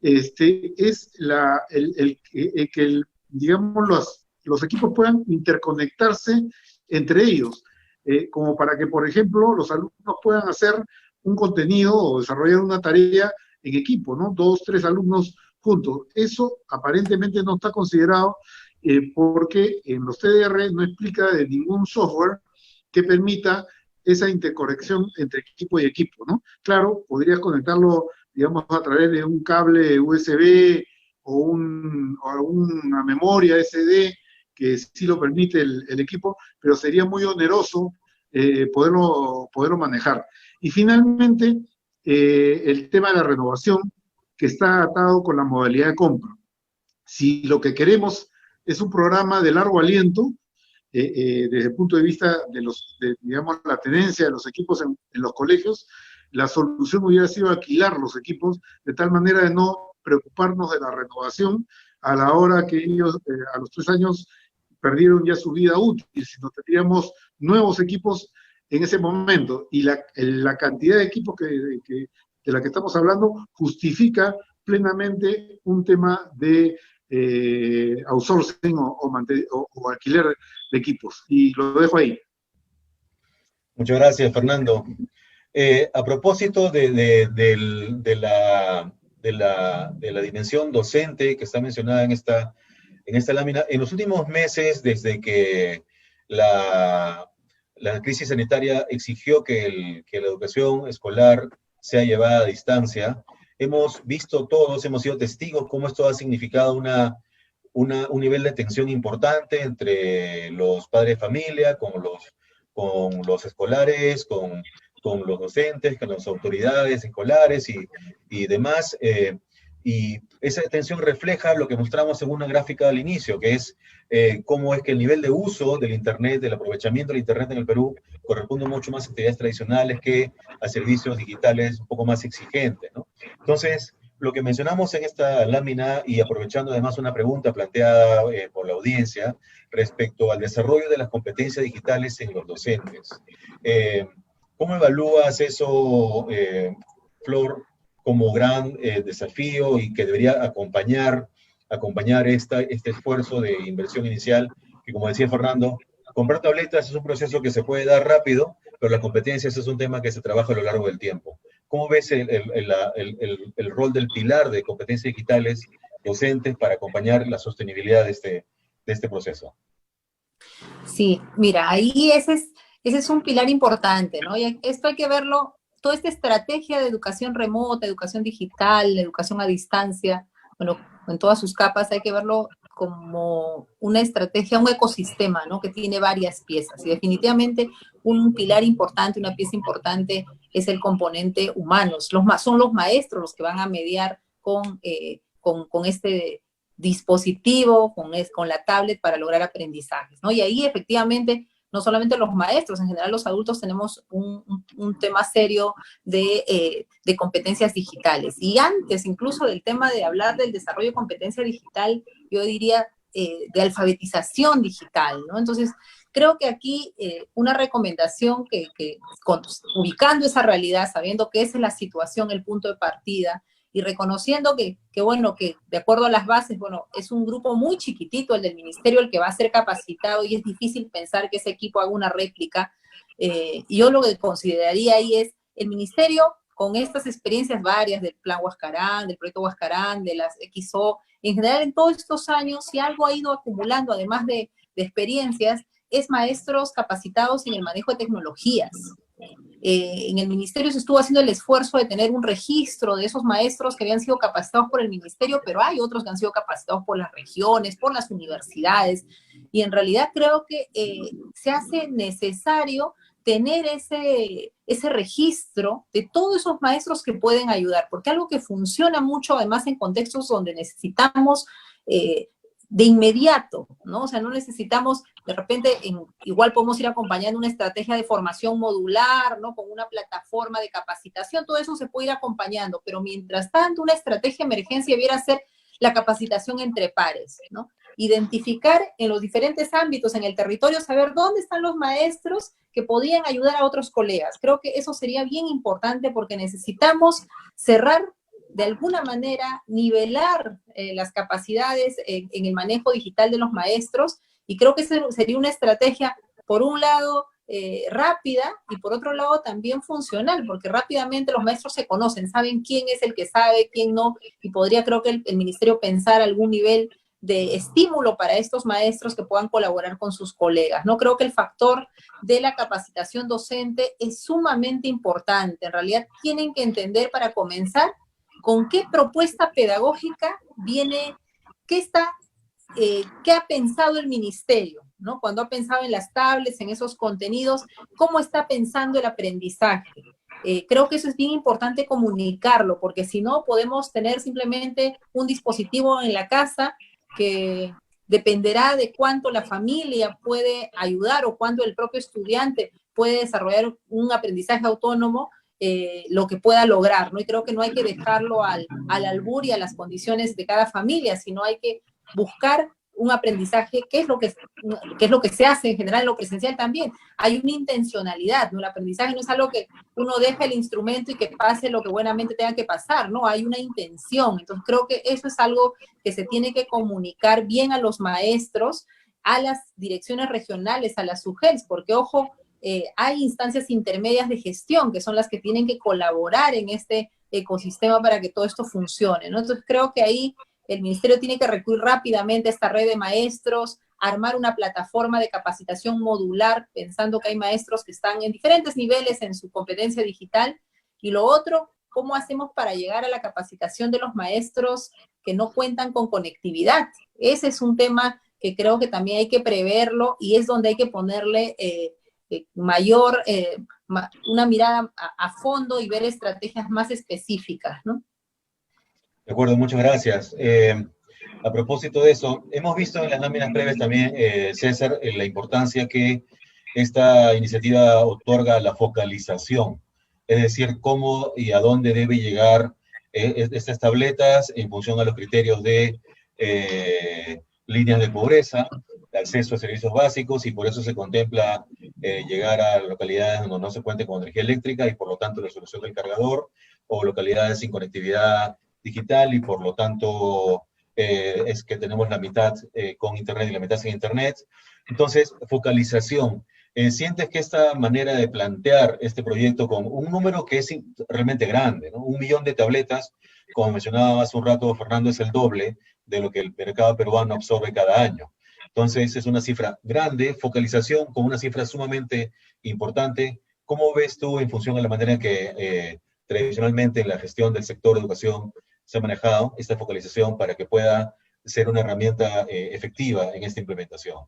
es que digamos, los equipos puedan interconectarse entre ellos, como para que, por ejemplo, los alumnos puedan hacer un contenido o desarrollar una tarea en equipo, ¿no? 2, 3 alumnos juntos. Eso aparentemente no está considerado porque en los TDR no explica de ningún software que permita esa interconexión entre equipo y equipo, ¿no? Claro, podrías conectarlo, digamos, a través de un cable USB o una memoria SD, que sí lo permite el equipo, pero sería muy oneroso poderlo manejar. Y finalmente, el tema de la renovación, que está atado con la modalidad de compra. Si lo que queremos es un programa de largo aliento, desde el punto de vista digamos, la tenencia de los equipos en los colegios, la solución hubiera sido alquilar los equipos, de tal manera de no preocuparnos de la renovación a la hora que ellos, a los 3 años, perdieron ya su vida útil, sino tendríamos nuevos equipos en ese momento. Y la cantidad de equipos de la que estamos hablando justifica plenamente un tema de outsourcing o alquiler de equipos. Y lo dejo ahí. Muchas gracias, Fernando. A propósito de la dimensión docente que está mencionada en esta lámina, en los últimos meses, desde que la crisis sanitaria exigió que la educación escolar sea llevada a distancia, hemos visto todos, hemos sido testigos cómo esto ha significado un nivel de tensión importante entre los padres de familia, con los escolares, con los docentes, con las autoridades escolares y demás. Y esa tensión refleja lo que mostramos en una gráfica al inicio, que es cómo es que el nivel de uso del Internet, del aprovechamiento del Internet en el Perú, corresponde mucho más a actividades tradicionales que a servicios digitales un poco más exigentes, ¿no? Entonces, lo que mencionamos en esta lámina, y aprovechando además una pregunta planteada por la audiencia respecto al desarrollo de las competencias digitales en los docentes. ¿Cómo evalúas eso, Flor, como gran desafío y que debería acompañar este esfuerzo de inversión inicial, que, como decía Fernando, comprar tabletas es un proceso que se puede dar rápido, pero las competencias es un tema que se trabaja a lo largo del tiempo? ¿Cómo ves el rol del pilar de competencias digitales docentes para acompañar la sostenibilidad de este proceso? Sí, mira, ahí ese es un pilar importante, ¿no? Y esto hay que verlo, toda esta estrategia de educación remota, educación digital, educación a distancia, bueno, en todas sus capas, hay que verlo como una estrategia, un ecosistema, ¿no? Que tiene varias piezas. Y definitivamente un pilar importante, una pieza importante es el componente humano. Son los maestros los que van a mediar con este dispositivo, con la tablet para lograr aprendizajes, ¿no? Y ahí efectivamente no solamente los maestros, en general los adultos tenemos un tema serio de competencias digitales. Y antes incluso del tema de hablar del desarrollo de competencia digital, yo diría de alfabetización digital, ¿no? Entonces, creo que aquí una recomendación ubicando esa realidad, sabiendo que esa es la situación, el punto de partida, y reconociendo bueno, que de acuerdo a las bases, bueno, es un grupo muy chiquitito el del ministerio el que va a ser capacitado y es difícil pensar que ese equipo haga una réplica. Y yo lo que consideraría ahí es el ministerio con estas experiencias varias del Plan Huascarán, del Proyecto Huascarán, de las XO, en general en todos estos años, si algo ha ido acumulando, además de experiencias, es maestros capacitados en el manejo de tecnologías. En el ministerio se estuvo haciendo el esfuerzo de tener un registro de esos maestros que habían sido capacitados por el ministerio, pero hay otros que han sido capacitados por las regiones, por las universidades, y en realidad creo que se hace necesario tener ese registro de todos esos maestros que pueden ayudar, porque algo que funciona mucho, además en contextos donde necesitamos de inmediato, ¿no? O sea, no necesitamos, de repente, igual podemos ir acompañando una estrategia de formación modular, ¿no? Con una plataforma de capacitación, todo eso se puede ir acompañando, pero mientras tanto, una estrategia de emergencia debiera ser la capacitación entre pares, ¿no? Identificar en los diferentes ámbitos en el territorio, saber dónde están los maestros que podían ayudar a otros colegas. Creo que eso sería bien importante porque necesitamos cerrar de alguna manera, nivelar las capacidades en el manejo digital de los maestros, y creo que esa sería una estrategia, por un lado, rápida, y por otro lado también funcional, porque rápidamente los maestros se conocen, saben quién es el que sabe, quién no, y podría, creo que el ministerio pensar algún nivel de estímulo para estos maestros que puedan colaborar con sus colegas. No creo que el factor de la capacitación docente es sumamente importante. En realidad tienen que entender, para comenzar, con qué propuesta pedagógica viene, qué ha pensado el ministerio, ¿no? Cuando ha pensado en las tablets, en esos contenidos, cómo está pensando el aprendizaje. Creo que eso es bien importante comunicarlo, porque si no podemos tener simplemente un dispositivo en la casa que dependerá de cuánto la familia puede ayudar o cuánto el propio estudiante puede desarrollar un aprendizaje autónomo, lo que pueda lograr, ¿no? Y creo que no hay que dejarlo al albur y a las condiciones de cada familia, sino hay que buscar un aprendizaje, que es lo que se hace en general en lo presencial también. Hay una intencionalidad, ¿no? El aprendizaje no es algo que uno deja el instrumento y que pase lo que buenamente tenga que pasar, ¿no? Hay una intención. Entonces creo que eso es algo que se tiene que comunicar bien a los maestros, a las direcciones regionales, a las SUGELs, porque, ojo, hay instancias intermedias de gestión que son las que tienen que colaborar en este ecosistema para que todo esto funcione, ¿no? Entonces creo que ahí el ministerio tiene que recurrir rápidamente a esta red de maestros, armar una plataforma de capacitación modular, pensando que hay maestros que están en diferentes niveles en su competencia digital. Y lo otro, ¿cómo hacemos para llegar a la capacitación de los maestros que no cuentan con conectividad? Ese es un tema que creo que también hay que preverlo y es donde hay que ponerle una mirada a fondo y ver estrategias más específicas, ¿no? De acuerdo, muchas gracias. A propósito de eso, hemos visto en las láminas previas también, César, la importancia que esta iniciativa otorga a la focalización, es decir, cómo y a dónde debe llegar estas tabletas en función a los criterios de líneas de pobreza, de acceso a servicios básicos, y por eso se contempla llegar a localidades donde no se cuente con energía eléctrica y por lo tanto la solución del cargador, o localidades sin conectividad digital y por lo tanto es que tenemos la mitad con internet y la mitad sin internet. Entonces, focalización. ¿Sientes que esta manera de plantear este proyecto con un número que es realmente grande, ¿no? 1 millón de tabletas, como mencionaba hace un rato Fernando, es el doble de lo que el mercado peruano absorbe cada año? Entonces, es una cifra grande, focalización con una cifra sumamente importante. ¿Cómo ves tú en función a la manera en que tradicionalmente en la gestión del sector de educación se ha manejado esta focalización para que pueda ser una herramienta efectiva en esta implementación?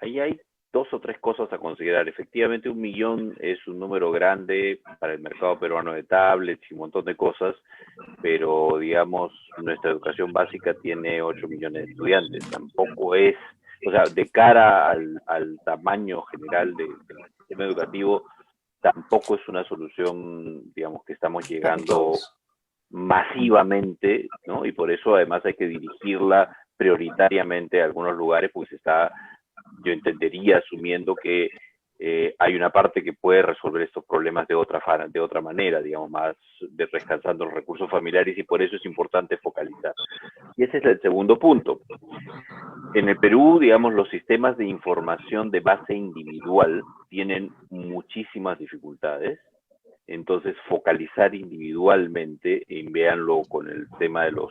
Ahí hay 2 o 3 cosas a considerar. Efectivamente, 1 millón es un número grande para el mercado peruano de tablets y un montón de cosas, pero, digamos, nuestra educación básica tiene 8 millones de estudiantes. Tampoco es, o sea, de cara al tamaño general del sistema educativo, tampoco es una solución, digamos, que estamos llegando masivamente, ¿no? Y por eso, además, hay que dirigirla prioritariamente a algunos lugares, pues está, yo entendería, asumiendo que hay una parte que puede resolver estos problemas de otra manera, digamos, más descansando los recursos familiares, y por eso es importante focalizar. Y ese es el segundo punto. En el Perú, digamos, los sistemas de información de base individual tienen muchísimas dificultades. Entonces, focalizar individualmente, y véanlo con el tema de los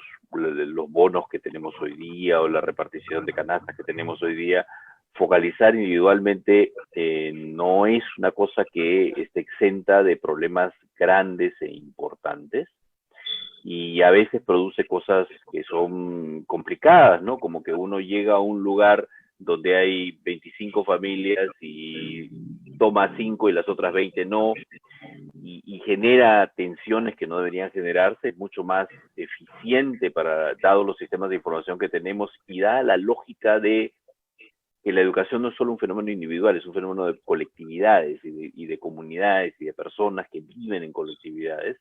bonos que tenemos hoy día o la repartición de canastas que tenemos hoy día, focalizar individualmente no es una cosa que esté exenta de problemas grandes e importantes, y a veces produce cosas que son complicadas, ¿no? Como que uno llega a un lugar donde hay 25 familias y toma 5 y las otras 20 no, y genera tensiones que no deberían generarse. Es mucho más eficiente dados los sistemas de información que tenemos, y dada la lógica de que la educación no es solo un fenómeno individual, es un fenómeno de colectividades y de comunidades y de personas que viven en colectividades.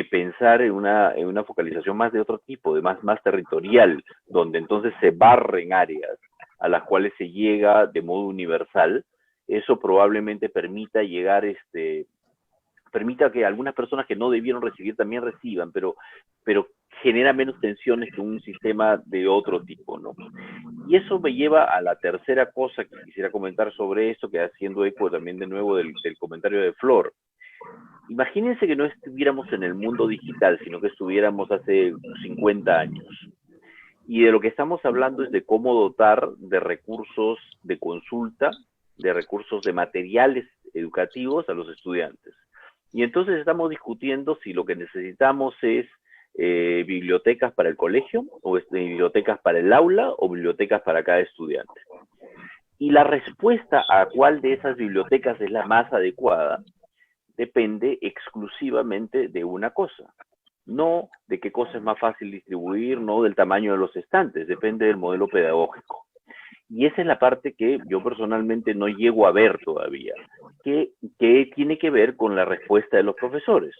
Pensar en una focalización más de otro tipo, de más territorial, donde entonces se barren áreas a las cuales se llega de modo universal, eso probablemente permita permita que algunas personas que no debieron recibir también reciban, pero genera menos tensiones que un sistema de otro tipo, ¿no? Y eso me lleva a la tercera cosa que quisiera comentar sobre esto, que haciendo eco también de nuevo del comentario de Flor. Imagínense que no estuviéramos en el mundo digital, sino que estuviéramos hace 50 años. Y de lo que estamos hablando es de cómo dotar de recursos de consulta, de recursos de materiales educativos a los estudiantes. Y entonces estamos discutiendo si lo que necesitamos es bibliotecas para el colegio, o bibliotecas para el aula, o bibliotecas para cada estudiante. Y la respuesta a cuál de esas bibliotecas es la más adecuada depende exclusivamente de una cosa. No de qué cosa es más fácil distribuir, no del tamaño de los estantes, depende del modelo pedagógico. Y esa es la parte que yo personalmente no llego a ver todavía, que tiene que ver con la respuesta de los profesores.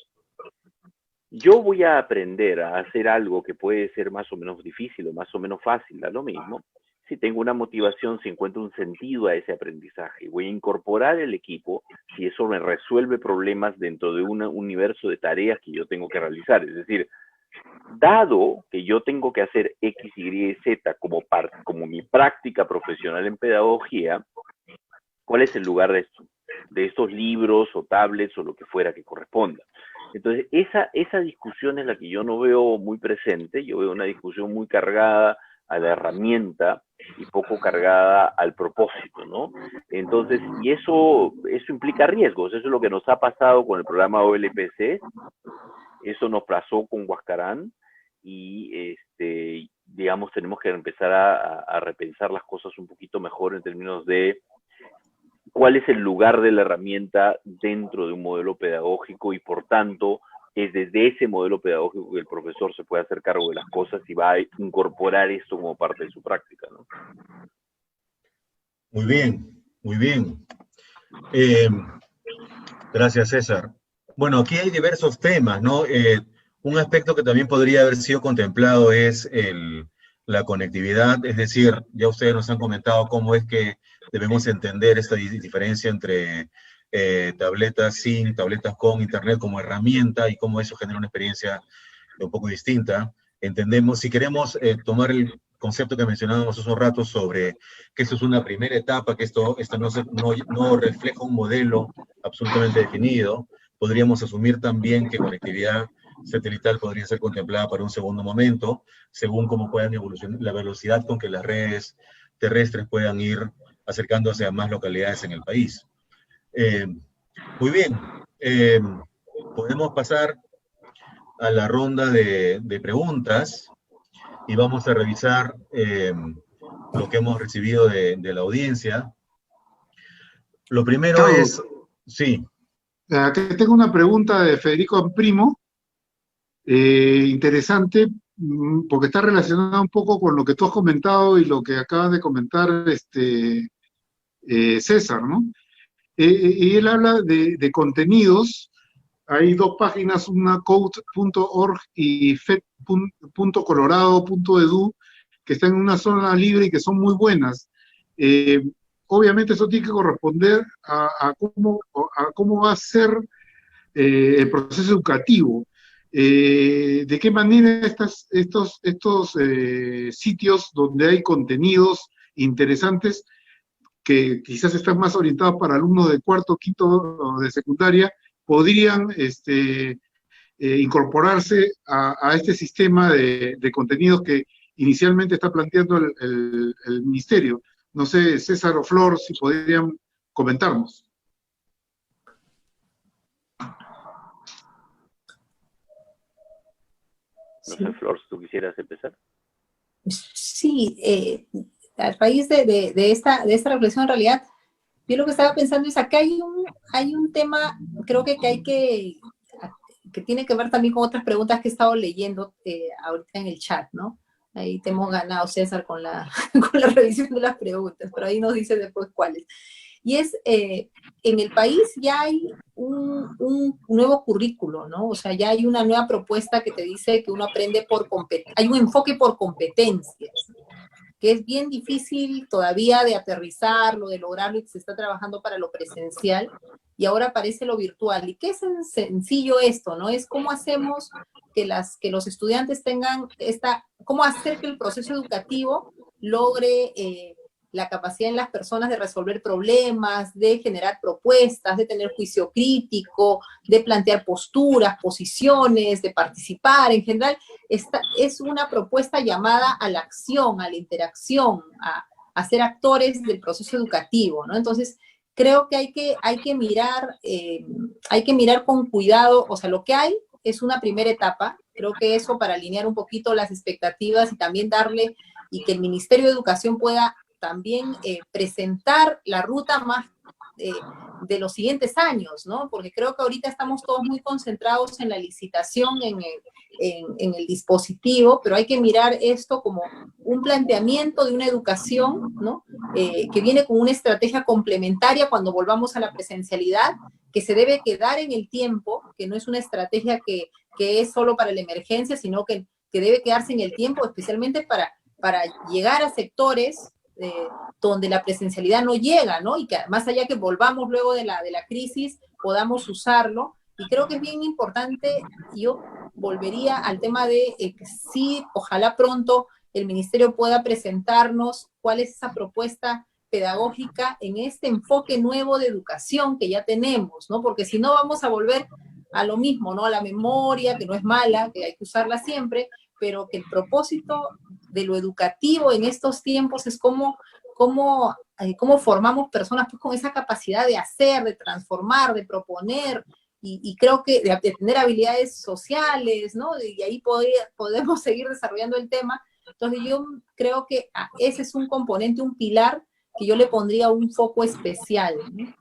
Yo voy a aprender a hacer algo que puede ser más o menos difícil o más o menos fácil, da lo mismo, si tengo una motivación, si encuentro un sentido a ese aprendizaje. Voy a incorporar el equipo si eso me resuelve problemas dentro de un universo de tareas que yo tengo que realizar. Es decir, dado que yo tengo que hacer X, Y, Z como mi práctica profesional en pedagogía, ¿cuál es el lugar de estos libros o tablets o lo que fuera que corresponda? Entonces, esa discusión es la que yo no veo muy presente. Yo veo una discusión muy cargada a la herramienta y poco cargada al propósito, ¿no? Entonces, y eso implica riesgos. Eso es lo que nos ha pasado con el programa OLPC, eso nos pasó con Huascarán, y digamos, tenemos que empezar a repensar las cosas un poquito mejor en términos de cuál es el lugar de la herramienta dentro de un modelo pedagógico, y por tanto es desde ese modelo pedagógico que el profesor se puede hacer cargo de las cosas y va a incorporar esto como parte de su práctica, ¿no? Muy bien, muy bien. Gracias, César. Bueno, aquí hay diversos temas, ¿no? Un aspecto que también podría haber sido contemplado es la conectividad, es decir, ya ustedes nos han comentado cómo es que debemos entender esta diferencia entre tabletas sin, tabletas con internet como herramienta, y cómo eso genera una experiencia un poco distinta. Entendemos, si queremos tomar el concepto que mencionábamos hace un rato sobre que esto es una primera etapa, que esto no refleja un modelo absolutamente definido, podríamos asumir también que conectividad satelital podría ser contemplada para un segundo momento, según cómo puedan evolucionar, la velocidad con que las redes terrestres puedan ir acercándose a más localidades en el país. Muy bien, podemos pasar a la ronda de preguntas y vamos a revisar lo que hemos recibido de la audiencia. Lo primero Carlos, es... Sí. Aquí tengo una pregunta de Federico Primo, interesante, porque está relacionada un poco con lo que tú has comentado y lo que acaba de comentar César, ¿no? Y él habla de contenidos. Hay dos páginas, una code.org y fed.colorado.edu, que están en una zona libre y que son muy buenas. obviamente eso tiene que corresponder a cómo va a ser el proceso educativo. ¿De qué manera estos sitios donde hay contenidos interesantes que quizás están más orientados para alumnos de cuarto, quinto de secundaria, podrían incorporarse a este sistema de contenidos que inicialmente está planteando el Ministerio? No sé, César o Flor, si podrían comentarnos. No sé, Flor, si tú quisieras empezar. Sí, a raíz de esta reflexión, en realidad, yo lo que estaba pensando es acá hay un tema, creo que tiene que ver también con otras preguntas que he estado leyendo ahorita en el chat, ¿no? Ahí te hemos ganado, César, con la revisión de las preguntas, pero ahí nos dice después cuáles. Y es, en el país ya hay un nuevo currículo, ¿no? O sea, ya hay una nueva propuesta que te dice que uno aprende hay un enfoque por competencias, que es bien difícil todavía de aterrizarlo, de lograrlo, y que se está trabajando para lo presencial, y ahora aparece lo virtual. Y qué es sencillo esto, ¿no? Es cómo hacemos que los estudiantes tengan cómo hacer que el proceso educativo logre la capacidad en las personas de resolver problemas, de generar propuestas, de tener juicio crítico, de plantear posturas, posiciones, de participar. En general, esta es una propuesta llamada a la acción, a la interacción, a ser actores del proceso educativo, ¿no? Entonces, creo que hay que mirar con cuidado. O sea, lo que hay es una primera etapa. Creo que eso, para alinear un poquito las expectativas y también y que el Ministerio de Educación pueda también presentar la ruta más de los siguientes años, ¿no? Porque creo que ahorita estamos todos muy concentrados en la licitación, en el dispositivo, pero hay que mirar esto como un planteamiento de una educación, ¿no? Que viene con una estrategia complementaria cuando volvamos a la presencialidad, que se debe quedar en el tiempo, que no es una estrategia que es solo para la emergencia, sino que debe quedarse en el tiempo, especialmente para llegar a sectores donde la presencialidad no llega, ¿no? Y que más allá que volvamos luego de la crisis, podamos usarlo. Y creo que es bien importante. Yo volvería al tema de que sí, ojalá pronto el Ministerio pueda presentarnos cuál es esa propuesta pedagógica en este enfoque nuevo de educación que ya tenemos, ¿no? Porque si no vamos a volver a lo mismo, ¿no? A la memoria, que no es mala, que hay que usarla siempre, pero que el propósito de lo educativo en estos tiempos es cómo formamos personas, pues, con esa capacidad de hacer, de transformar, de proponer, y creo que de tener habilidades sociales, ¿no? Y ahí podemos seguir desarrollando el tema. Entonces yo creo que ese es un componente, un pilar que yo le pondría un foco especial, ¿no?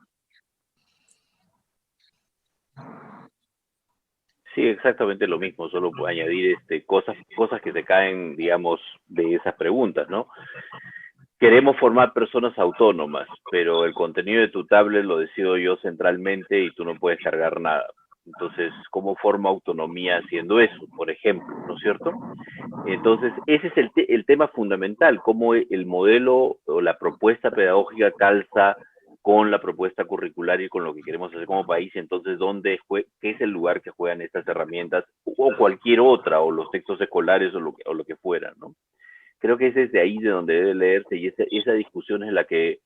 Sí, exactamente lo mismo, solo puedo añadir cosas que se caen, digamos, de esas preguntas, ¿no? Queremos formar personas autónomas, pero el contenido de tu tablet lo decido yo centralmente y tú no puedes cargar nada. Entonces, ¿cómo forma autonomía haciendo eso, por ejemplo, ¿no es cierto? Entonces, ese es el tema fundamental, cómo el modelo o la propuesta pedagógica calza con la propuesta curricular y con lo que queremos hacer como país. Entonces, ¿qué es el lugar que juegan estas herramientas o cualquier otra, o los textos escolares o lo que fuera, ¿no? Creo que es desde ahí de donde debe leerse, y esa discusión es la que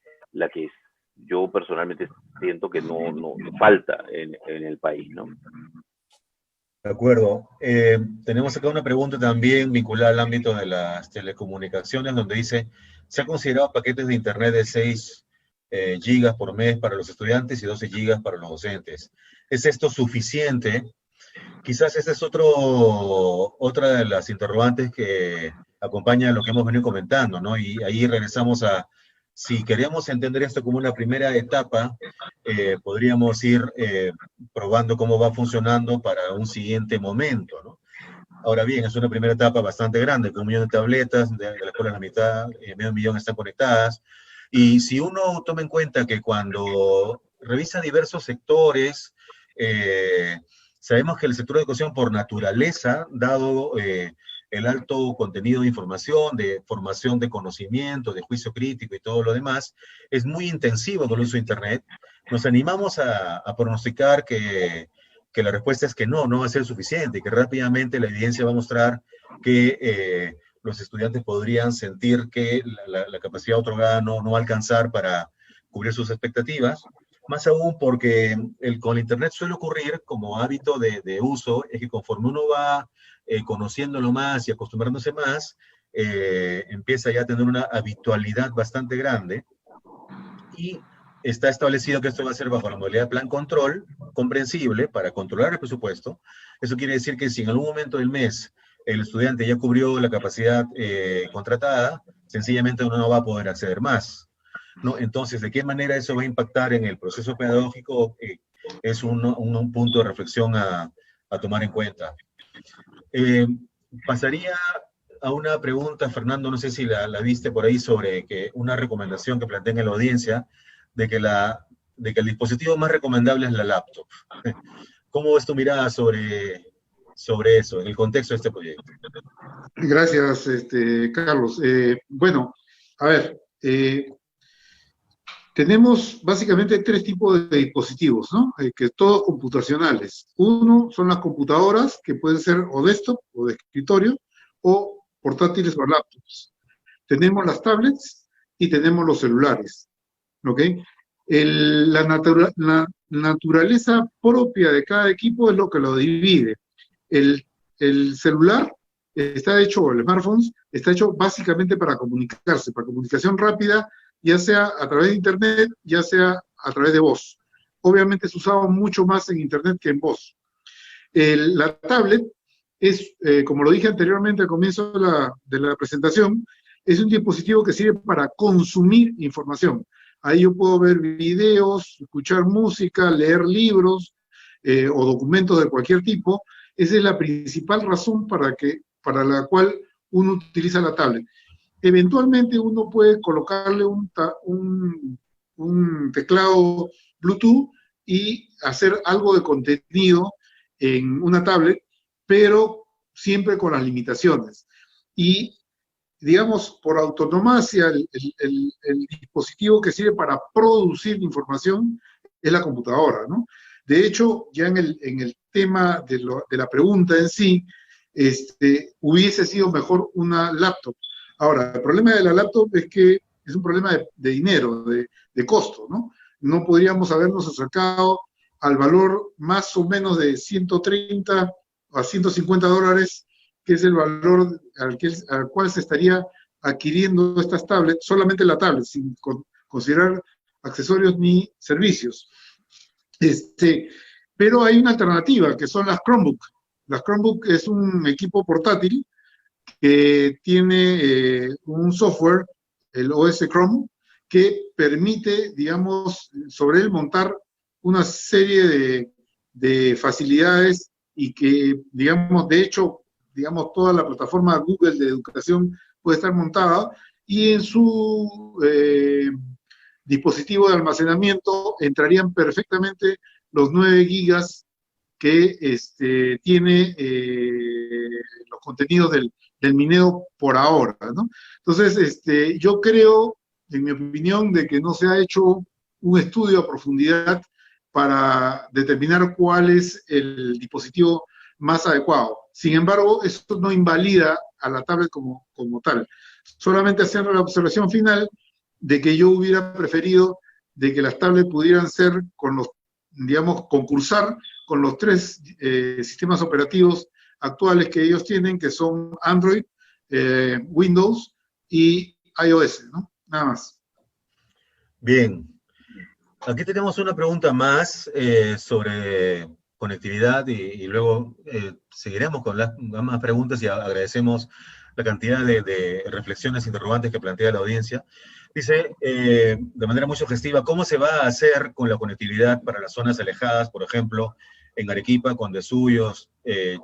yo personalmente siento que no falta en el país, ¿no? De acuerdo. Tenemos acá una pregunta también vinculada al ámbito de las telecomunicaciones, donde dice, ¿se ha considerado paquetes de internet de 6 gigas por mes para los estudiantes y 12 gigas para los docentes? ¿Es esto suficiente? Quizás esa es otra de las interrogantes que acompaña lo que hemos venido comentando, ¿no? Y ahí regresamos a, si queremos entender esto como una primera etapa, podríamos ir probando cómo va funcionando para un siguiente momento, ¿no? Ahora bien, es una primera etapa bastante grande, con 1 millón de tabletas, de la cual la mitad, medio millón están conectadas. Y si uno toma en cuenta que cuando revisa diversos sectores, sabemos que el sector de educación por naturaleza, dado el alto contenido de información, de formación de conocimiento, de juicio crítico y todo lo demás, es muy intensivo con el uso de Internet. Nos animamos a pronosticar que la respuesta es que no va a ser suficiente, y que rápidamente la evidencia va a mostrar que los estudiantes podrían sentir que la capacidad otorgada no va a alcanzar para cubrir sus expectativas, más aún porque con el Internet suele ocurrir como hábito de uso, es que conforme uno va conociéndolo más y acostumbrándose más, empieza ya a tener una habitualidad bastante grande, y está establecido que esto va a ser bajo la modalidad de plan control, comprensible, para controlar el presupuesto. Eso quiere decir que si en algún momento del mes el estudiante ya cubrió la capacidad contratada, sencillamente uno no va a poder acceder más, ¿no? Entonces, ¿de qué manera eso va a impactar en el proceso pedagógico? Es un punto de reflexión a tomar en cuenta. Pasaría a una pregunta, Fernando, no sé si la viste por ahí, sobre que una recomendación que plantea en la audiencia, de que el dispositivo más recomendable es la laptop. ¿Cómo es tu mirada sobre eso, en el contexto de este proyecto? Gracias, Carlos. Bueno, a ver, tenemos básicamente tres tipos de dispositivos, ¿no? Que todos computacionales. Uno son las computadoras, que pueden ser o desktop o de escritorio, o portátiles o laptops. Tenemos las tablets y tenemos los celulares, ¿ok? La naturaleza propia de cada equipo es lo que lo divide. El celular está hecho, el smartphone, está hecho básicamente para comunicarse, para comunicación rápida, ya sea a través de Internet, ya sea a través de voz. Obviamente se usaba mucho más en Internet que en voz. La tablet es, como lo dije anteriormente al comienzo de la presentación, es un dispositivo que sirve para consumir información. Ahí yo puedo ver videos, escuchar música, leer libros o documentos de cualquier tipo. Esa es la principal razón para la cual uno utiliza la tablet. Eventualmente uno puede colocarle un teclado Bluetooth y hacer algo de contenido en una tablet, pero siempre con las limitaciones. Y, digamos, por autonomacia, el dispositivo que sirve para producir información es la computadora, ¿no? De hecho, ya en el tema de la pregunta en sí, hubiese sido mejor una laptop. Ahora, el problema de la laptop es que es un problema de dinero, de costo, ¿no? No podríamos habernos acercado al valor más o menos de 130 a 150 dólares, que es el valor al cual se estaría adquiriendo estas tablets, solamente la tablet, sin considerar accesorios ni servicios. Pero hay una alternativa, que son las Chromebook. Las Chromebook es un equipo portátil que tiene un software, el OS Chrome, que permite, digamos, sobre él montar una serie de facilidades y que, digamos, de hecho, digamos, toda la plataforma Google de educación puede estar montada, y en su dispositivo de almacenamiento entrarían perfectamente los 9 gigas que tiene los contenidos del Mineo por ahora, ¿no? Entonces, yo creo, en mi opinión, de que no se ha hecho un estudio a profundidad para determinar cuál es el dispositivo más adecuado. Sin embargo, esto no invalida a la tablet como tal. Solamente hacer la observación final de que yo hubiera preferido de que las tablets pudieran ser concursar con los 3 sistemas operativos actuales que ellos tienen, que son Android, Windows y iOS, ¿no? Nada más. Bien. Aquí tenemos una pregunta más sobre conectividad y luego seguiremos con las más preguntas y agradecemos la cantidad de reflexiones interrogantes que plantea la audiencia. Dice, de manera muy sugestiva, ¿cómo se va a hacer con la conectividad para las zonas alejadas? Por ejemplo, en Arequipa, Condesuyos,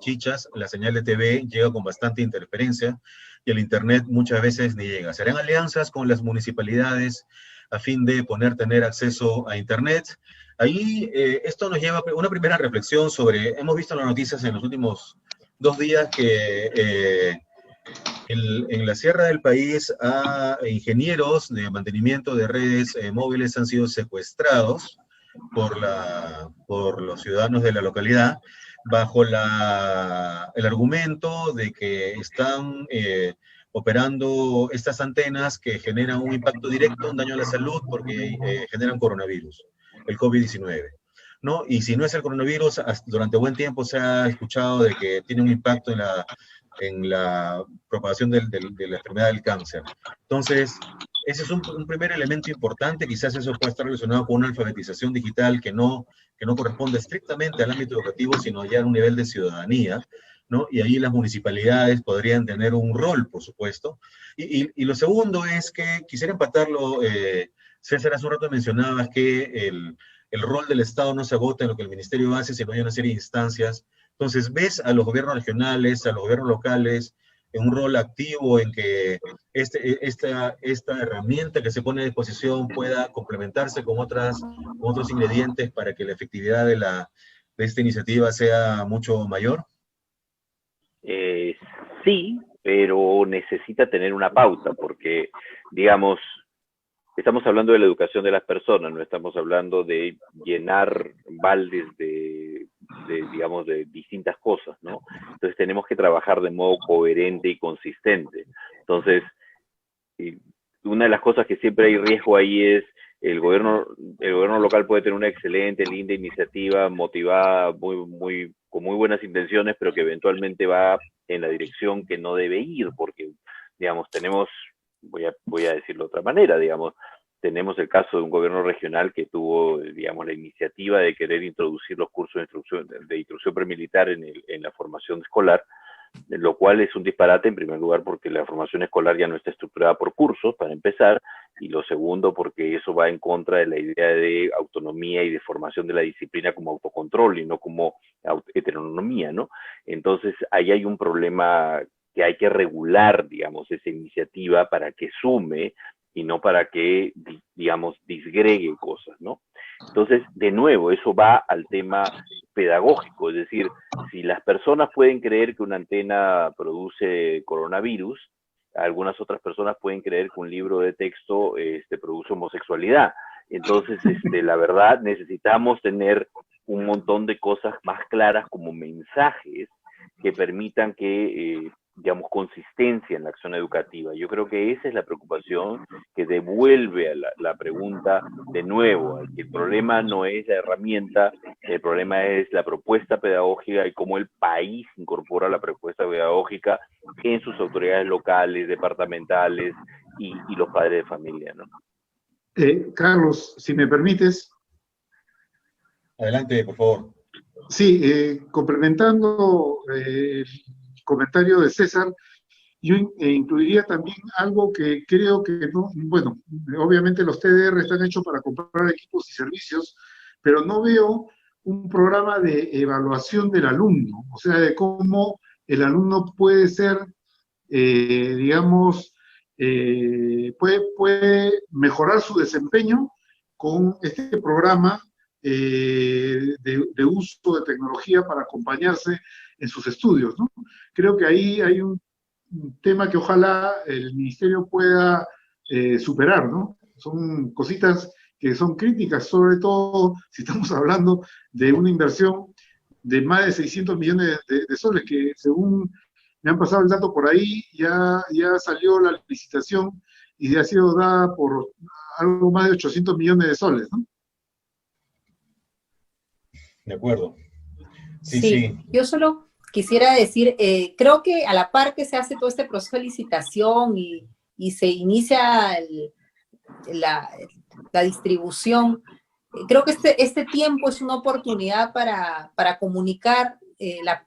Chichas, la señal de TV llega con bastante interferencia y el internet muchas veces ni llega. ¿Se harán alianzas con las municipalidades a fin de tener acceso a internet? Ahí esto nos lleva a una primera reflexión sobre, hemos visto en las noticias en los últimos 2 días que En la sierra del país, ingenieros de mantenimiento de redes móviles han sido secuestrados por los ciudadanos de la localidad bajo el argumento de que están operando estas antenas que generan un impacto directo, un daño a la salud, porque generan coronavirus, el COVID-19. ¿No? Y si no es el coronavirus, durante buen tiempo se ha escuchado de que tiene un impacto en la propagación de la enfermedad del cáncer. Entonces, ese es un primer elemento importante. Quizás eso puede estar relacionado con una alfabetización digital que no corresponde estrictamente al ámbito educativo, sino ya a un nivel de ciudadanía, ¿no? Y ahí las municipalidades podrían tener un rol, por supuesto. Y lo segundo es que quisiera empatarlo, César, hace un rato mencionabas que el rol del Estado no se agota en lo que el ministerio hace, sino hay una serie de instancias. Entonces, ¿ves a los gobiernos regionales, a los gobiernos locales, en un rol activo en que esta herramienta que se pone a disposición pueda complementarse con otros ingredientes para que la efectividad de esta iniciativa sea mucho mayor? Sí, pero necesita tener una pauta, porque, digamos, estamos hablando de la educación de las personas, no estamos hablando de llenar baldes digamos, de distintas cosas, ¿no? Entonces tenemos que trabajar de modo coherente y consistente. Entonces, una de las cosas que siempre hay riesgo ahí es el gobierno local puede tener una excelente, linda iniciativa, motivada, con muy buenas intenciones, pero que eventualmente va en la dirección que no debe ir, porque, digamos, voy a decirlo de otra manera, digamos, tenemos el caso de un gobierno regional que tuvo, digamos, la iniciativa de querer introducir los cursos de instrucción premilitar en la formación escolar, lo cual es un disparate en primer lugar porque la formación escolar ya no está estructurada por cursos, para empezar, y lo segundo porque eso va en contra de la idea de autonomía y de formación de la disciplina como autocontrol y no como heteronomía, ¿no? Entonces ahí hay un problema que hay que regular, digamos, esa iniciativa para que sume y no para que, digamos, disgregue cosas, ¿no? Entonces, de nuevo, eso va al tema pedagógico, es decir, si las personas pueden creer que una antena produce coronavirus, algunas otras personas pueden creer que un libro de texto produce homosexualidad. Entonces, la verdad, necesitamos tener un montón de cosas más claras como mensajes que permitan que digamos, consistencia en la acción educativa. Yo creo que esa es la preocupación que devuelve a la pregunta de nuevo. El problema no es la herramienta, el problema es la propuesta pedagógica y cómo el país incorpora la propuesta pedagógica en sus autoridades locales, departamentales y los padres de familia, ¿no? Carlos, si me permites. Adelante, por favor. Sí, complementando el comentario de César, yo incluiría también algo que creo que no, bueno, obviamente los TDR están hechos para comprar equipos y servicios, pero no veo un programa de evaluación del alumno, o sea, de cómo el alumno puede ser, digamos, puede mejorar su desempeño con este programa de uso de tecnología para acompañarse en sus estudios, ¿no? Creo que ahí hay un tema que ojalá el ministerio pueda superar, ¿no? Son cositas que son críticas, sobre todo si estamos hablando de una inversión de más de 600 millones de soles, que según me han pasado el dato por ahí, ya salió la licitación y ya ha sido dada por algo más de 800 millones de soles, ¿no? De acuerdo. Sí. Yo solo quisiera decir, creo que a la par que se hace todo este proceso de licitación y se inicia la distribución, creo que este tiempo es una oportunidad para comunicar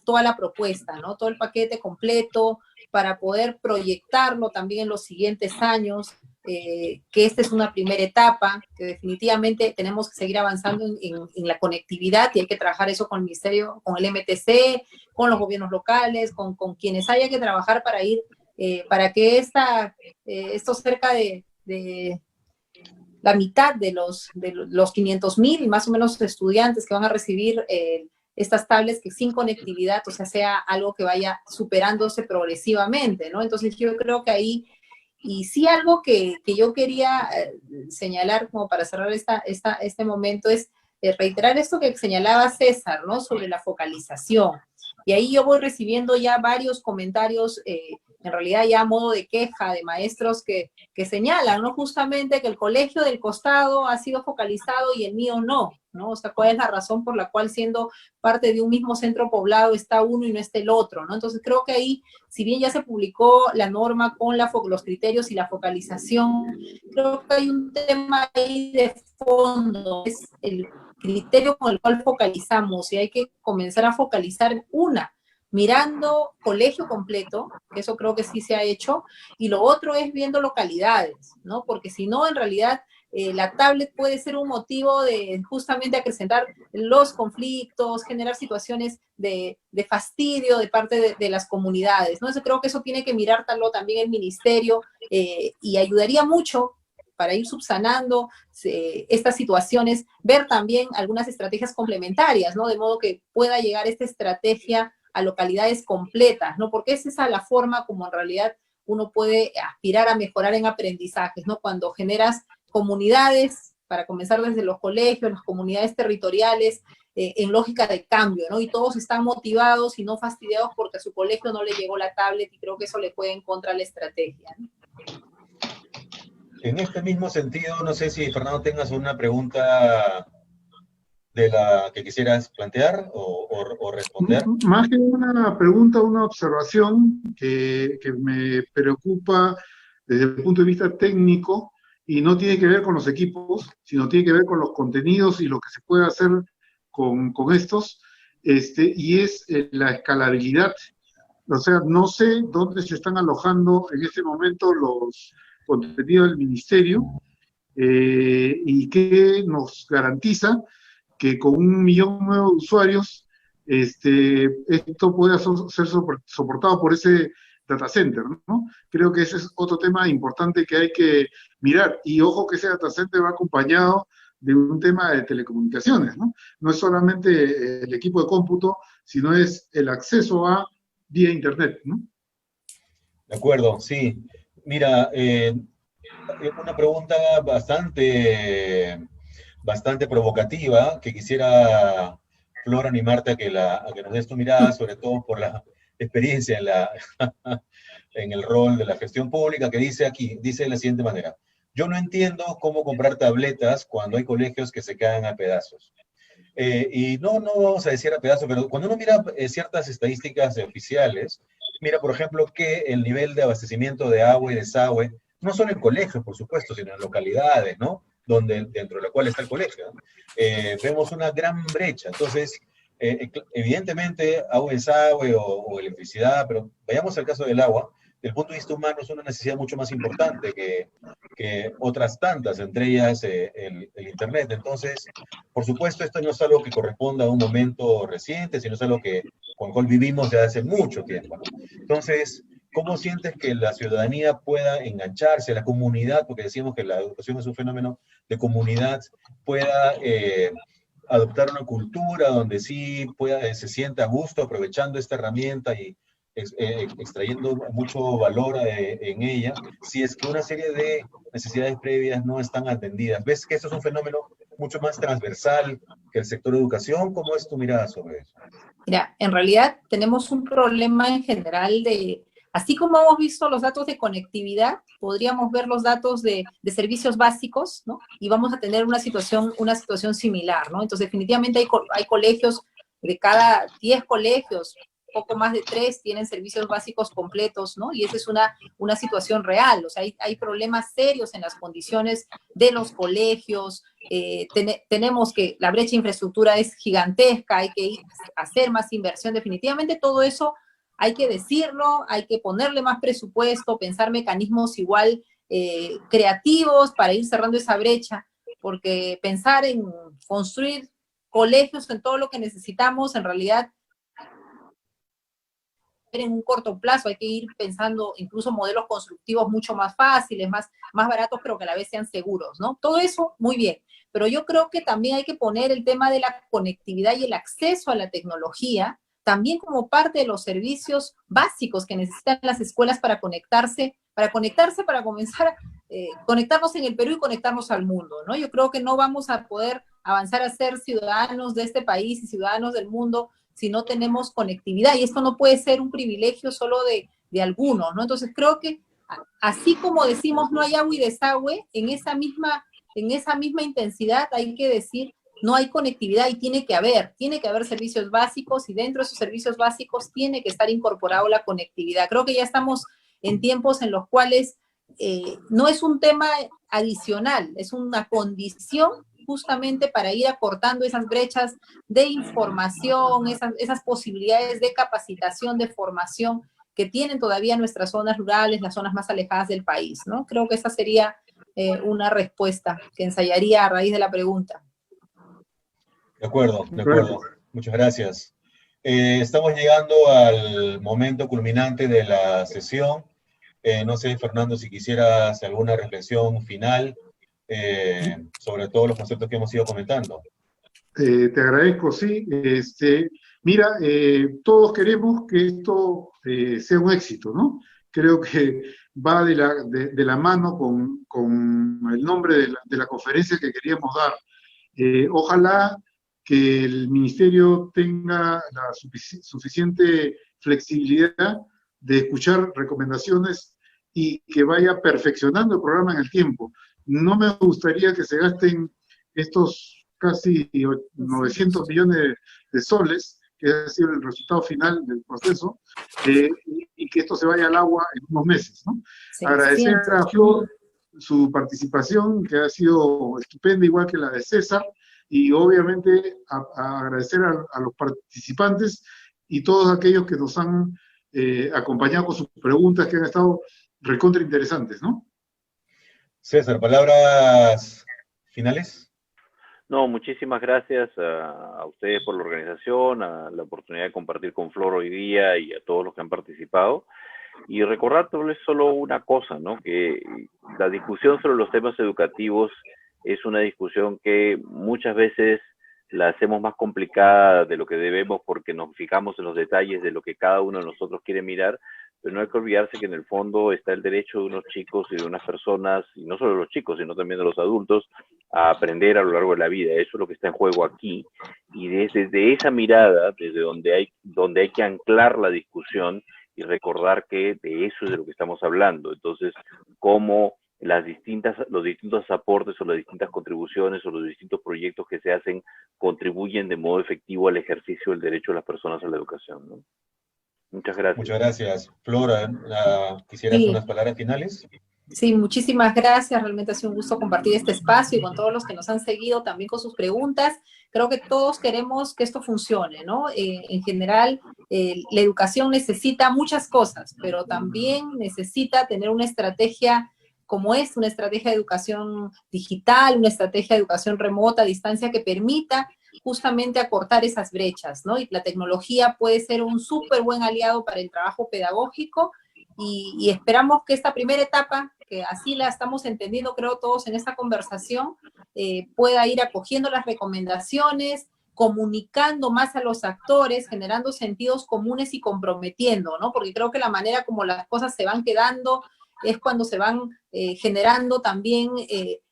toda la propuesta, ¿no? Todo el paquete completo, para poder proyectarlo también en los siguientes años, que esta es una primera etapa, que definitivamente tenemos que seguir avanzando en la conectividad y hay que trabajar eso con el Ministerio, con el MTC, con los gobiernos locales, con quienes haya que trabajar para ir, para que esto cerca de la mitad de los 500,000 más o menos estudiantes que van a recibir estas tablets que sin conectividad, o sea algo que vaya superándose progresivamente, ¿no? Entonces yo creo que ahí, y sí algo que yo quería señalar como para cerrar este momento es reiterar esto que señalaba César, ¿no? Sobre la focalización. Y ahí yo voy recibiendo ya varios comentarios, en realidad ya a modo de queja de maestros que señalan, ¿no? Justamente que el colegio del costado ha sido focalizado y el mío no, ¿no? O sea, ¿cuál es la razón por la cual siendo parte de un mismo centro poblado está uno y no está el otro, ¿no? Entonces creo que ahí, si bien ya se publicó la norma con los criterios y la focalización, creo que hay un tema ahí de fondo, es el criterio con el cual focalizamos, y hay que comenzar a focalizar mirando colegio completo, que eso creo que sí se ha hecho, y lo otro es viendo localidades, ¿no? Porque si no, en realidad, la tablet puede ser un motivo de justamente acrecentar los conflictos, generar situaciones de fastidio de parte de las comunidades, ¿no? Entonces creo que eso tiene que mirarlo también el ministerio, y ayudaría mucho para ir subsanando estas situaciones, ver también algunas estrategias complementarias, ¿no? De modo que pueda llegar esta estrategia a localidades completas, ¿no? Porque esa es la forma como en realidad uno puede aspirar a mejorar en aprendizajes, ¿no? Cuando generas comunidades, para comenzar desde los colegios, las comunidades territoriales, en lógica de cambio, ¿no? Y todos están motivados y no fastidiados porque a su colegio no le llegó la tablet, y creo que eso le puede en contra la estrategia, ¿no? En este mismo sentido, no sé si, Fernando, tengas una pregunta de la que quisieras plantear o responder. Más que una pregunta, una observación que me preocupa desde el punto de vista técnico, y no tiene que ver con los equipos, sino tiene que ver con los contenidos y lo que se puede hacer con estos, y es la escalabilidad. O sea, no sé dónde se están alojando en este momento los contenidos del ministerio, y qué nos garantiza que con 1 millón nuevo de usuarios, esto pueda ser soportado por ese data center, ¿no? Creo que ese es otro tema importante que hay que mirar. Y ojo que ese data center va acompañado de un tema de telecomunicaciones, ¿no? No es solamente el equipo de cómputo, sino es el acceso a vía internet, ¿no? De acuerdo, sí. Mira, una pregunta bastante provocativa que quisiera, Flor, animarte a que nos des tu mirada, sobre todo por la experiencia en el rol de la gestión pública, que dice de la siguiente manera: yo no entiendo cómo comprar tabletas cuando hay colegios que se caen a pedazos. Y no vamos a decir a pedazos, pero cuando uno mira ciertas estadísticas oficiales, mira, por ejemplo, que el nivel de abastecimiento de agua y desagüe, no solo en colegios, por supuesto, sino en localidades, ¿no? Dentro de la cual está el colegio, ¿no? Vemos una gran brecha. Entonces, evidentemente, agua y desagüe o electricidad, pero vayamos al caso del agua. Desde el punto de vista humano es una necesidad mucho más importante que otras tantas, entre ellas el Internet. Entonces, por supuesto, esto no es algo que corresponda a un momento reciente, sino es algo con el cual vivimos ya hace mucho tiempo, ¿no? Entonces, ¿cómo sientes que la ciudadanía pueda engancharse, la comunidad, porque decíamos que la educación es un fenómeno de comunidad, pueda adoptar una cultura donde sí se sienta a gusto aprovechando esta herramienta y extrayendo mucho valor en ella, si es que una serie de necesidades previas no están atendidas? ¿Ves que esto es un fenómeno mucho más transversal que el sector educación? ¿Cómo es tu mirada sobre eso? Mira, en realidad tenemos un problema en general así como hemos visto los datos de conectividad, podríamos ver los datos de servicios básicos, ¿no? Y vamos a tener una situación similar, ¿no? Entonces, definitivamente hay colegios, de cada 10 colegios, poco más de 3 tienen servicios básicos completos, ¿no? Y esa es una situación real. O sea, hay problemas serios en las condiciones de los colegios. Tenemos que la brecha de infraestructura es gigantesca, hay que hacer más inversión. Definitivamente todo eso hay que decirlo, hay que ponerle más presupuesto, pensar mecanismos igual creativos para ir cerrando esa brecha, porque pensar en construir colegios en todo lo que necesitamos, en realidad, en un corto plazo, hay que ir pensando incluso modelos constructivos mucho más fáciles, más baratos, pero que a la vez sean seguros, ¿no? Todo eso, muy bien. pero yo creo que también hay que poner el tema de la conectividad y el acceso a la tecnología también como parte de los servicios básicos que necesitan las escuelas para conectarse, para comenzar a conectarnos en el Perú y conectarnos al mundo, ¿no? Yo creo que no vamos a poder avanzar a ser ciudadanos de este país y ciudadanos del mundo si no tenemos conectividad, y esto no puede ser un privilegio solo de algunos, ¿no? Entonces creo que así como decimos no hay agua y desagüe, en esa misma intensidad hay que decir no hay conectividad y tiene que haber servicios básicos, y dentro de esos servicios básicos tiene que estar incorporado la conectividad. Creo que ya estamos en tiempos en los cuales no es un tema adicional, es una condición justamente para ir acortando esas brechas de información, esas posibilidades de capacitación, de formación que tienen todavía nuestras zonas rurales, las zonas más alejadas del país, ¿no? Creo que esa sería una respuesta que ensayaría a raíz de la pregunta. De acuerdo, de acuerdo. Muchas gracias. Estamos llegando al momento culminante de la sesión. No sé, Fernando, si quisieras alguna reflexión final sobre todos los conceptos que hemos ido comentando. Te agradezco, sí. Mira, todos queremos que esto sea un éxito, ¿no? Creo que va de la mano con el nombre de la conferencia que queríamos dar. Ojalá que el Ministerio tenga la suficiente flexibilidad de escuchar recomendaciones y que vaya perfeccionando el programa en el tiempo. No me gustaría que se gasten estos casi 900 millones de soles, que ha sido el resultado final del proceso, y que esto se vaya al agua en unos meses, ¿no? Sí, agradecer a Flor su participación, que ha sido estupenda, igual que la de César, y obviamente a agradecer a los participantes y todos aquellos que nos han acompañado con sus preguntas, que han estado recontra interesantes, ¿no? César, ¿palabras finales? No, muchísimas gracias a ustedes por la organización, a la oportunidad de compartir con Flor hoy día y a todos los que han participado. Y recordarles solo una cosa, ¿no? Que la discusión sobre los temas educativos es una discusión que muchas veces la hacemos más complicada de lo que debemos porque nos fijamos en los detalles de lo que cada uno de nosotros quiere mirar, pero no hay que olvidarse que en el fondo está el derecho de unos chicos y de unas personas, y no solo de los chicos, sino también de los adultos, a aprender a lo largo de la vida. Eso es lo que está en juego aquí, y desde esa mirada, desde donde hay que anclar la discusión y recordar que de eso es de lo que estamos hablando. Entonces, cómo los distintos aportes o las distintas contribuciones o los distintos proyectos que se hacen contribuyen de modo efectivo al ejercicio del derecho de las personas a la educación, ¿no? Muchas gracias. Muchas gracias. Flora, ¿quisieras unas palabras finales? Sí, muchísimas gracias. Realmente ha sido un gusto compartir este espacio y con todos los que nos han seguido también con sus preguntas. Creo que todos queremos que esto funcione, ¿no? En general, la educación necesita muchas cosas, pero también necesita tener una estrategia como es una estrategia de educación digital, una estrategia de educación remota, a distancia, que permita justamente acortar esas brechas, ¿no? Y la tecnología puede ser un súper buen aliado para el trabajo pedagógico, y esperamos que esta primera etapa, que así la estamos entendiendo, creo todos en esta conversación, pueda ir acogiendo las recomendaciones, comunicando más a los actores, generando sentidos comunes y comprometiendo, ¿no? Porque creo que la manera como las cosas se van quedando es cuando se van generando también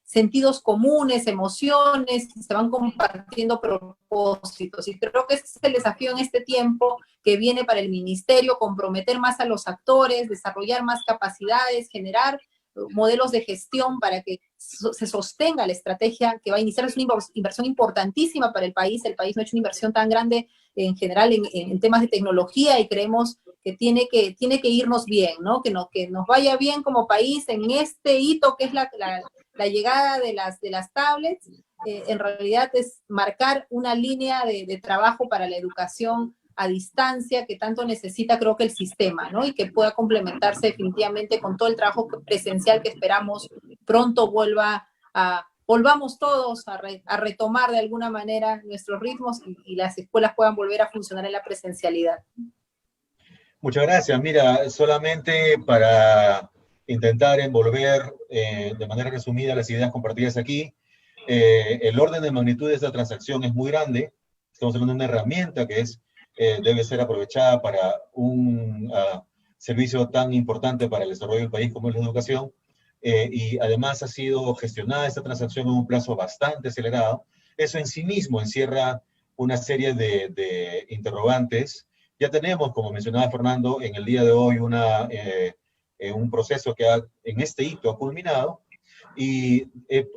sentidos comunes, emociones, se van compartiendo propósitos. Y creo que ese es el desafío en este tiempo que viene para el ministerio: comprometer más a los actores, desarrollar más capacidades, generar modelos de gestión para que se sostenga la estrategia que va a iniciar. Es una inversión importantísima para el país. El país no ha hecho una inversión tan grande en general en temas de tecnología, y creemos que tiene que irnos bien, ¿no? Que nos vaya bien como país en este hito que es la llegada de las tablets. En realidad es marcar una línea de trabajo para la educación a distancia que tanto necesita, creo que el sistema, ¿no? Y que pueda complementarse definitivamente con todo el trabajo presencial que esperamos pronto volvamos todos a retomar de alguna manera nuestros ritmos y las escuelas puedan volver a funcionar en la presencialidad. Muchas gracias. Mira, solamente para intentar envolver de manera resumida las ideas compartidas aquí, El orden de magnitud de esta transacción es muy grande. Estamos hablando de una herramienta que debe ser aprovechada para un servicio tan importante para el desarrollo del país como es la educación. Y además ha sido gestionada esta transacción en un plazo bastante acelerado. Eso en sí mismo encierra una serie de interrogantes. Ya tenemos, como mencionaba Fernando, en el día de hoy un proceso que en este hito ha culminado, y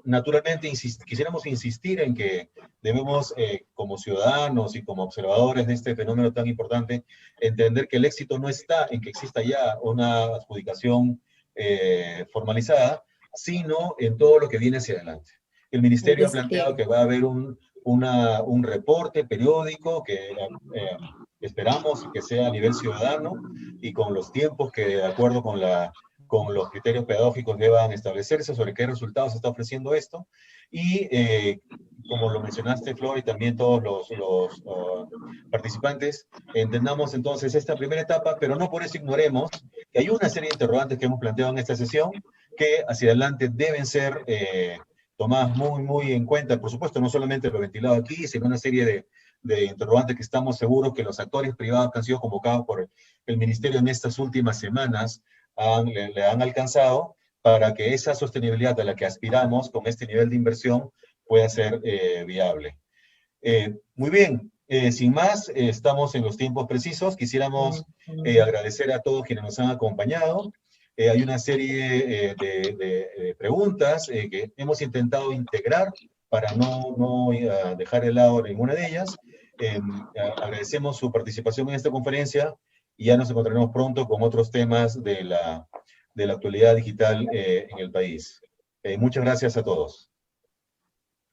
naturalmente quisiéramos insistir en que debemos, como ciudadanos y como observadores de este fenómeno tan importante, entender que el éxito no está en que exista ya una adjudicación formalizada, sino en todo lo que viene hacia adelante. El Ministerio ha planteado que va a haber un reporte periódico que esperamos que sea a nivel ciudadano y con los tiempos que, de acuerdo con los criterios pedagógicos, deban establecerse sobre qué resultados está ofreciendo esto. Y como lo mencionaste, Flor, y también todos los participantes, entendamos entonces esta primera etapa, pero no por eso ignoremos que hay una serie de interrogantes que hemos planteado en esta sesión que hacia adelante deben ser tomadas muy, muy en cuenta. Por supuesto, no solamente lo ventilado aquí, sino una serie de interrogantes que estamos seguros que los actores privados que han sido convocados por el Ministerio en estas últimas semanas le han alcanzado para que esa sostenibilidad a la que aspiramos con este nivel de inversión pueda ser viable. Muy bien, sin más, estamos en los tiempos precisos. Quisiéramos agradecer a todos quienes nos han acompañado. Hay una serie de preguntas que hemos intentado integrar para no dejar de lado ninguna de ellas. Agradecemos su participación en esta conferencia y ya nos encontraremos pronto con otros temas de la actualidad digital en el país. Muchas gracias a todos.